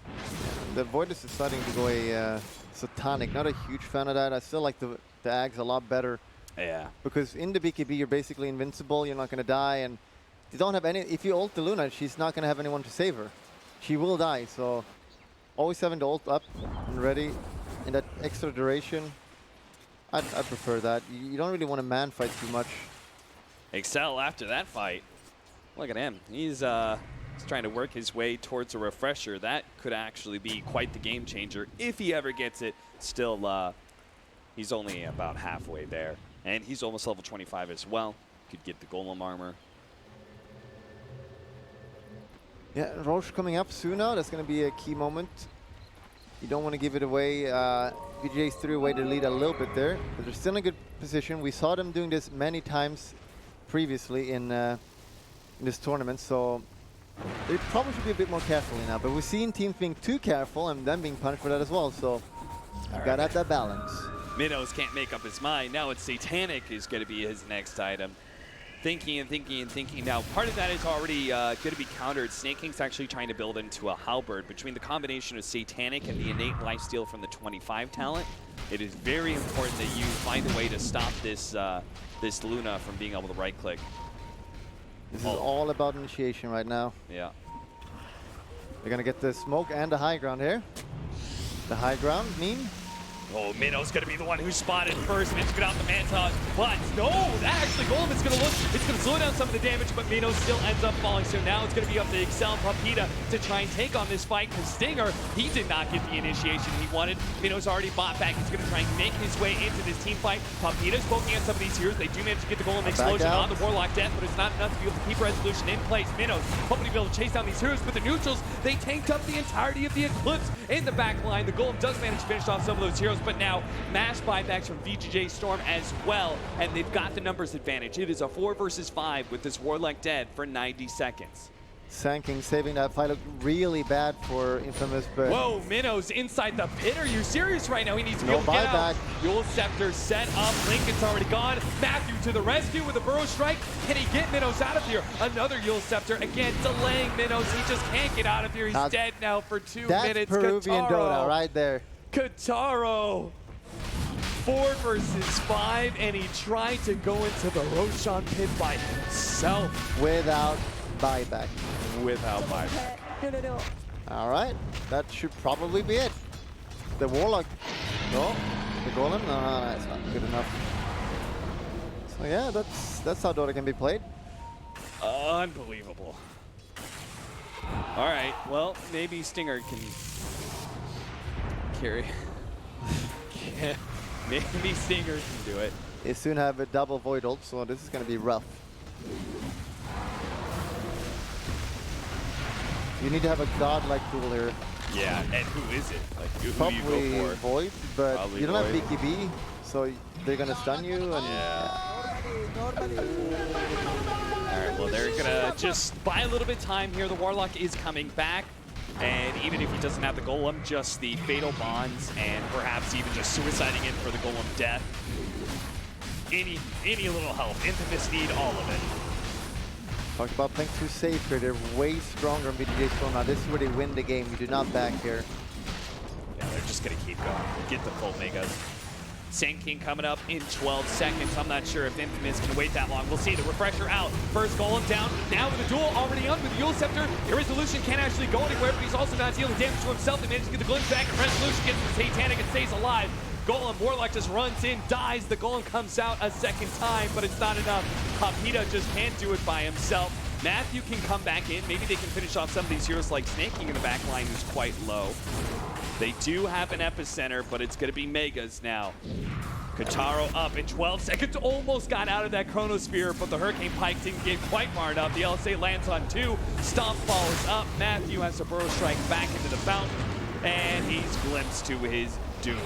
The Void is starting to go a Satanic. Not a huge fan of that. I still like the Ags a lot better. Yeah. Because in the BKB, you're basically invincible. You're not going to die. And you don't have any. If you ult the Luna, she's not going to have anyone to save her. She will die. So always having the ult up and ready in that extra duration. I prefer that. You don't really want to man fight too much. Excel after that fight. Look at him. He's trying to work his way towards a refresher. That could actually be quite the game changer if he ever gets it. Still, he's only about halfway there. And he's almost level 25 as well. Could get the Golem armor. Yeah, Roche coming up soon now. That's going to be a key moment. You don't want to give it away. VGJ's threw away the lead a little bit there, but they're still in a good position. We saw them doing this many times previously in this tournament, so they probably should be a bit more careful now. But we've seen teams being too careful and then being punished for that as well, so got to have that balance. Minnows can't make up his mind. Now it's Satanic is going to be his next item. Thinking and thinking and thinking. Now, part of that is already going to be countered. Snake King's actually trying to build into a Halberd. Between the combination of Satanic and the innate lifesteal from the 25 talent, it is very important that you find a way to stop this this Luna from being able to right-click. This is all about initiation right now. Yeah. They're going to get the smoke and the high ground here. The high ground mean? Oh, Minnow's going to be the one who spotted first. Mitch got out the Mantage, but no, that actually Golem is going to look. It's going to slow down some of the damage, but Minnow still ends up falling. So now it's going to be up to Excel and Papita to try and take on this fight. Because Stinger, he did not get the initiation he wanted. Minnow's already bought back. He's going to try and make his way into this team fight. Papita's poking at some of these heroes. They do manage to get the Golem explosion on the Warlock death, but it's not enough to be able to keep resolution in place. Minnow's hoping to be able to chase down these heroes, but the neutrals, they tanked up the entirety of the Eclipse in the back line. The Golem does manage to finish off some of those heroes, but now mass buybacks from VGJ Storm as well, and they've got the numbers advantage. It is a 4 versus 5 with this Warlock dead for 90 seconds. Sanking saving that fight looked really bad for Infamous, but... Whoa, Minnow's inside the pit. Are you serious right now? He needs to be No able to get out. buyback. Yule Scepter set up. Lincoln's already gone. Matthew to the rescue with a Burrow Strike. Can he get Minnow's out of here? Another Yule Scepter. Again, delaying Minnow's. He just can't get out of here. He's dead now for 2 minutes. That's Peruvian Kataro. Dota right there. Kataro. 4 versus 5, and he tried to go into the Roshan pit by himself. Without buyback. Without buyback. All right, that should probably be it. The Warlock, no, the Golem, no, that's not good enough. So yeah, that's how Dota can be played. Unbelievable. All right, well, maybe Stinger can carry. Yeah. Maybe Stinger can do it. They soon have a double Void Ult, so this is going to be rough. You need to have a godlike tool here. Yeah, and who is it? Like, who Probably you go for? Void, but Probably you don't Void. have BKB, so they're going to stun you. And Yeah. All right, well, they're going to just buy a little bit of time here. The Warlock is coming back. And even if he doesn't have the Golem, just the Fatal Bonds and perhaps even just suiciding in for the Golem death. Any little help. Infamous need all of it. Talked about playing too safe here. They're way stronger in VGJ Storm now. This is where they win the game. You do not back here. Yeah, they're just going to keep going. Get the full megas. Sand King coming up in 12 seconds. I'm not sure if Infamous can wait that long. We'll see the refresher out. First Golem down. Now with the duel already on with the Yule Scepter. Irresolution can't actually go anywhere, but he's also not dealing damage to himself. They managed to get the glimpse back, and Resolution gets the Satanic and stays alive. Golem, Warlock just runs in, dies. The Golem comes out a second time, but it's not enough. Papita just can't do it by himself. Matthew can come back in. Maybe they can finish off some of these heroes like Snake King in the back line, who's quite low. They do have an epicenter, but it's going to be Megas now. Kataro up in 12 seconds. Almost got out of that Chronosphere, but the Hurricane Pike didn't get quite far enough. The LSA lands on 2. Stomp follows up. Matthew has a Burrow Strike back into the fountain. and he's glimpsed to his doom.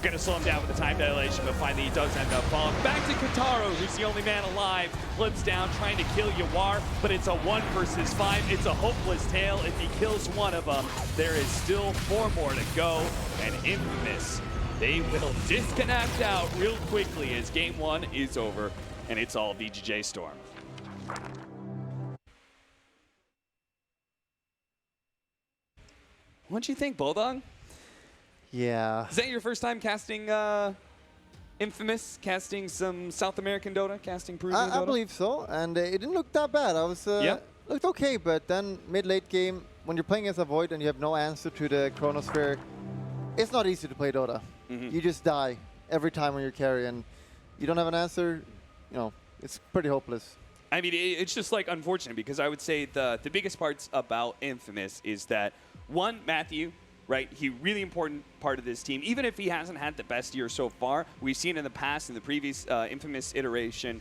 Gonna slow him down with the time dilation, but finally he does end up falling. Back to Kataro, who's the only man alive. Flips down, trying to kill Yawar, but it's a 1 versus 5. It's a hopeless tale. If he kills one of them, there is still 4 more to go. And Infamous, they will disconnect out real quickly as game 1 is over, and it's all VGJ Storm. What'd you think, Bulldog? Yeah. Is that your first time casting Infamous, casting some South American Dota, casting Peruvian Dota? I believe so, and it didn't look that bad. I was looked okay, but then mid-late game, when you're playing as a Void and you have no answer to the Chronosphere, it's not easy to play Dota. You just die every time when you're carry, and you don't have an answer. You know, it's pretty hopeless. I mean, it's just like unfortunate because I would say the biggest parts about Infamous is that one, Matthew. Right, he really important part of this team. Even if he hasn't had the best year so far, we've seen in the past, in the previous Infamous iteration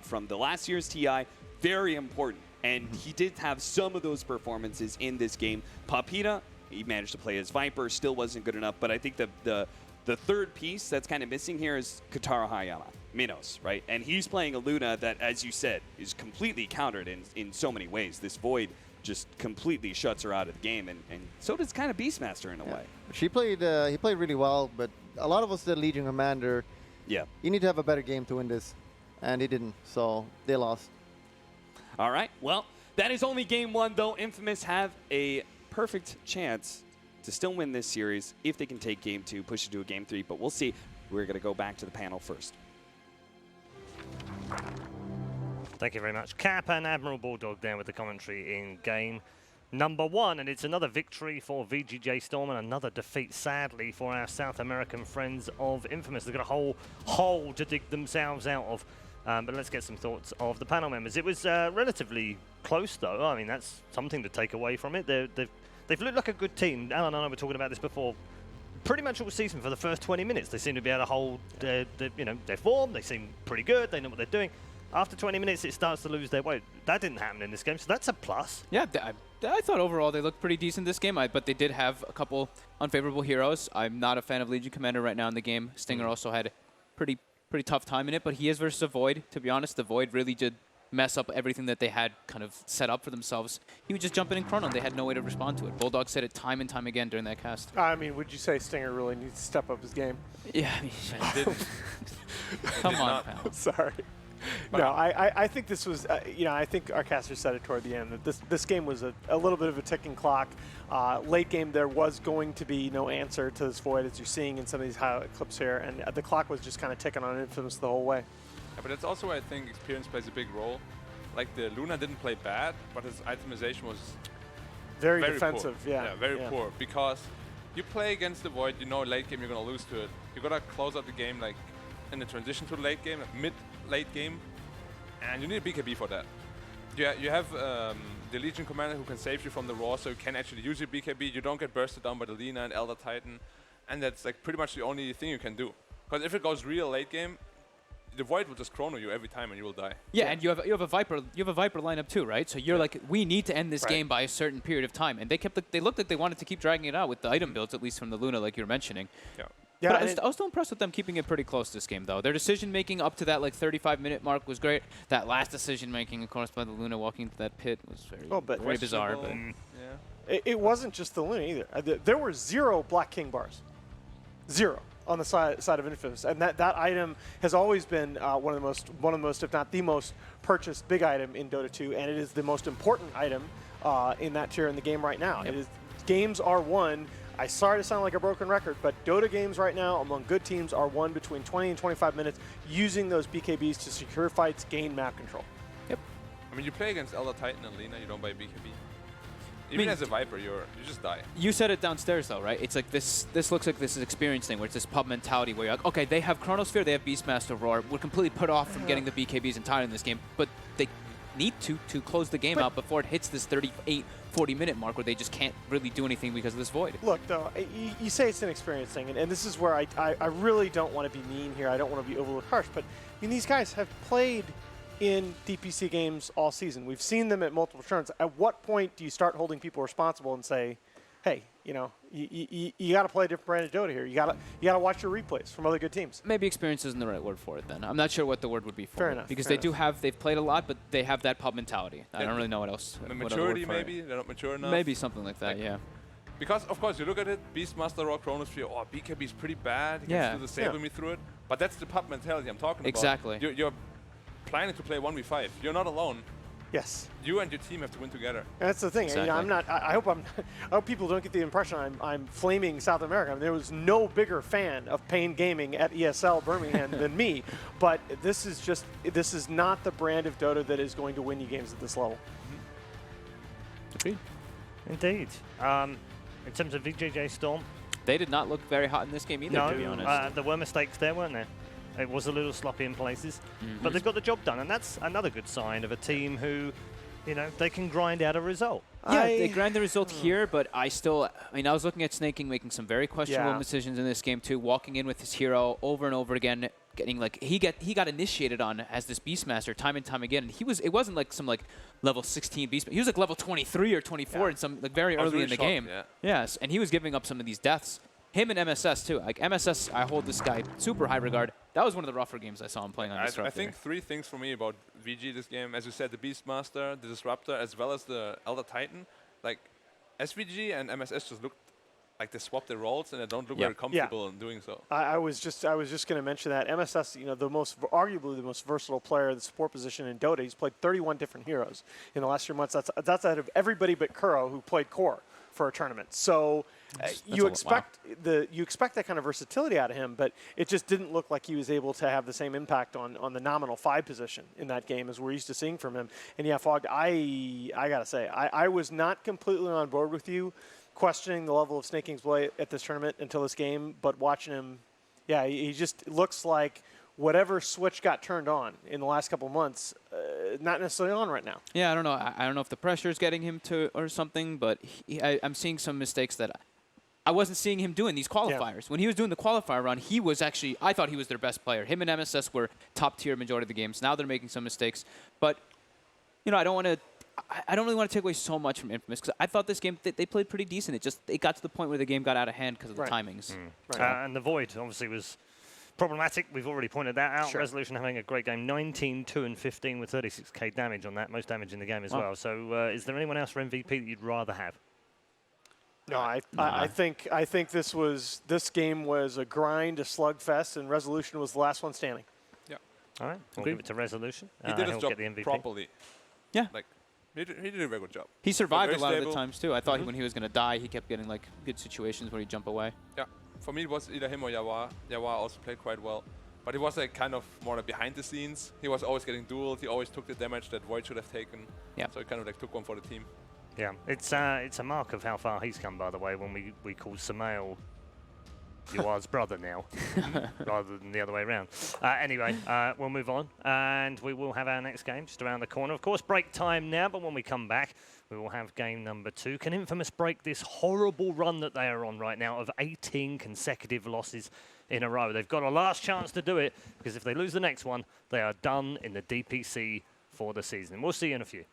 from the last year's TI, very important. And he did have some of those performances in this game. Papita, he managed to play as Viper, still wasn't good enough. But I think the third piece that's kind of missing here is Katara Hayama, Minos, right? And he's playing a Luna that, as you said, is completely countered in so many ways. This Void just completely shuts her out of the game, and so does kind of Beastmaster in a way. He played really well, but a lot of us did Legion Commander. Yeah. You need to have a better game to win this, and he didn't, so they lost. All right, well, that is only game 1, though. Infamous have a perfect chance to still win this series if they can take game 2, push it to a game 3, but we'll see. We're going to go back to the panel first. Thank you very much. Cap and Admiral Bulldog there with the commentary in game number 1. And it's another victory for VGJ Storm and another defeat, sadly, for our South American friends of Infamous. They've got a whole hole to dig themselves out of. But let's get some thoughts of the panel members. It was relatively close, though. I mean, that's something to take away from it. They've looked like a good team. Alan and I were talking about this before. Pretty much all season for the first 20 minutes, they seem to be able to hold their form. They seem pretty good. They know what they're doing. After 20 minutes, it starts to lose their weight. That didn't happen in this game, so that's a plus. Yeah, I thought overall they looked pretty decent this game, but they did have a couple unfavorable heroes. I'm not a fan of Legion Commander right now in the game. Stinger also had a pretty tough time in it, but he is versus a Void. To be honest, the Void really did mess up everything that they had kind of set up for themselves. He would just jump in Chrono, and they had no way to respond to it. Bulldog said it time and time again during that cast. I mean, would you say Stinger really needs to step up his game? Yeah, I mean, come on, pal. Sorry. No, I think this was, I think our caster said it toward the end, that this game was a little bit of a ticking clock. Late game, there was going to be no answer to this Void, as you're seeing in some of these highlight clips here, and the clock was just kind of ticking on Infamous the whole way. Yeah, but that's also why I think experience plays a big role. Like, the Luna didn't play bad, but his itemization was very defensive, poor. Yeah, very poor, because you play against the Void, you know late game you're going to lose to it. You got to close out the game, like, in the transition to the late game, like mid-late game, and you need a BKB for that. You have the Legion Commander who can save you from the Raw, so you can actually use your BKB. You don't get bursted down by the Lina and Elder Titan, and that's like pretty much the only thing you can do. Because if it goes real late game, the Void will just chrono you every time and you will die. Yeah, and you have a Viper lineup too, right? So you're like, we need to end this game by a certain period of time, and they looked like they wanted to keep dragging it out with the item builds, at least from the Luna, like you were mentioning. Yeah. Yeah, but I was still impressed with them keeping it pretty close this game, though. Their decision-making up to that 35-minute mark was great. That last decision-making, of course, by the Luna walking into that pit was very bizarre. But it wasn't just the Luna either. There were 0 Black King bars. 0 on the side of Infamous, and that item has always been one of the most, if not the most, purchased big item in Dota 2, and it is the most important item in that tier in the game right now. Yep. Games are won. I'm sorry to sound like a broken record, but Dota games right now among good teams are won between 20 and 25 minutes using those BKBs to secure fights, gain map control. Yep. I mean, you play against Elder Titan and Lina, you don't buy BKB. Even as a Viper, you just die. You said it downstairs, though, right? It's like this looks like this experience thing where it's this pub mentality where you're like, okay, they have Chronosphere, they have Beastmaster Roar. We're completely put off from getting the BKBs entirely in this game, but they need to close the game out before it hits this 38-40-minute mark where they just can't really do anything because of this Void. Look, though, you say it's an experience thing, and this is where I really don't want to be mean here. I don't want to be overly harsh, but I mean, these guys have played in DPC games all season. We've seen them at multiple turns. At what point do you start holding people responsible and say, hey, you know, you got to play a different brand of Dota here. You got to watch your replays from other good teams. Maybe experience isn't the right word for it then. I'm not sure what the word would be for Fair it. enough. Because fair they do enough. have, they've played a lot, but they have that pub mentality. I don't really know what else. what other word Maturity, for it. maybe? They're not mature enough? Maybe something like that, yeah. Because, of course, you look at it, Beastmaster or Chronosphere, oh, BKB is pretty bad. He Yeah. can still disable me through it. But that's the pub mentality I'm talking about. Exactly. You're planning to play 1v5. You're not alone. Yes. You and your team have to win together. And that's the thing. Exactly. You know, I'm not. I hope people don't get the impression I'm flaming South America. I mean, there was no bigger fan of Pain Gaming at ESL Birmingham than me. But this is not the brand of Dota that is going to win you games at this level. Agreed. Indeed. In terms of VGJ Storm, They did not look very hot in this game either, to be honest. there were mistakes there, weren't there? It was a little sloppy in places, but they've got the job done, and that's another good sign of a team who, you know, they can grind out a result. Yeah, they grind the result here, but I mean, I was looking at Snaking making some very questionable Yeah. decisions in this game too, walking in with his hero over and over again, getting like, he got initiated on as this Beastmaster time and time again, and it wasn't like some like level 16 Beastmaster, he was like level 23 or 24 in some, like very I was early really in the shocked, game. yeah. Yes, and he was giving up some of these deaths. Him and MSS too. Like MSS, I hold this guy super high regard. That was one of the rougher games I saw him playing on I Disruptor. think three things for me about VG this game. As you said, the Beastmaster, the Disruptor, as well as the Elder Titan. Like, SVG and MSS just looked like they swapped their roles and they don't look Yeah. very comfortable in doing so. I was just going to mention that MSS, you know, arguably the most versatile player, the support position in Dota. He's played 31 different heroes in the last 3 months. That's out of everybody but Kuro, who played core for a tournament. So you expect that kind of versatility out of him, but it just didn't look like he was able to have the same impact on the nominal 5 position in that game as we're used to seeing from him. And yeah, Fogg, I gotta say, I was not completely on board with you questioning the level of Snaking's play at this tournament until this game, but watching him, yeah, he just looks like whatever switch got turned on in the last couple of months, not necessarily on right now. Yeah, I don't know. I don't know if the pressure is getting him to or something, but I'm seeing some mistakes that I wasn't seeing him doing these qualifiers. Yeah. When he was doing the qualifier run, he was actually, I thought he was their best player. Him and MSS were top tier majority of the games. Now they're making some mistakes. But, you know, I don't really want to take away so much from Infamous because I thought this game, they played pretty decent. It got to the point where the game got out of hand because of the timings. Right. And the Void obviously was problematic. We've already pointed that out. Sure. Resolution having a great game. 19, 2, and 15 with 36k damage on that. Most damage in the game as well. So is there anyone else for MVP that you'd rather have? No, I think this game was a grind, a slugfest, and Resolution was the last one standing. All right, we'll give it to Resolution. He did his he'll job get the MVP. properly. Yeah. Like, he did a very good job. He survived a Very lot of the stable. times, too. I thought when he was going to die, he kept getting, like, good situations where he'd jump away. Yeah. For me, it was either him or Yawa. Yawa also played quite well. But it was like kind of more like behind the scenes. He was always getting dueled. He always took the damage that Void should have taken. Yeah. So he kind of like took one for the team. Yeah, it's a mark of how far he's come, by the way, when we call Samael Yawa's brother now, rather than the other way around. Anyway, we'll move on, and we will have our next game just around the corner. Of course, break time now, but when we come back, we will have game number 2. Can Infamous break this horrible run that they are on right now of 18 consecutive losses in a row? They've got a last chance to do it, because if they lose the next one, they are done in the DPC for the season. We'll see you in a few.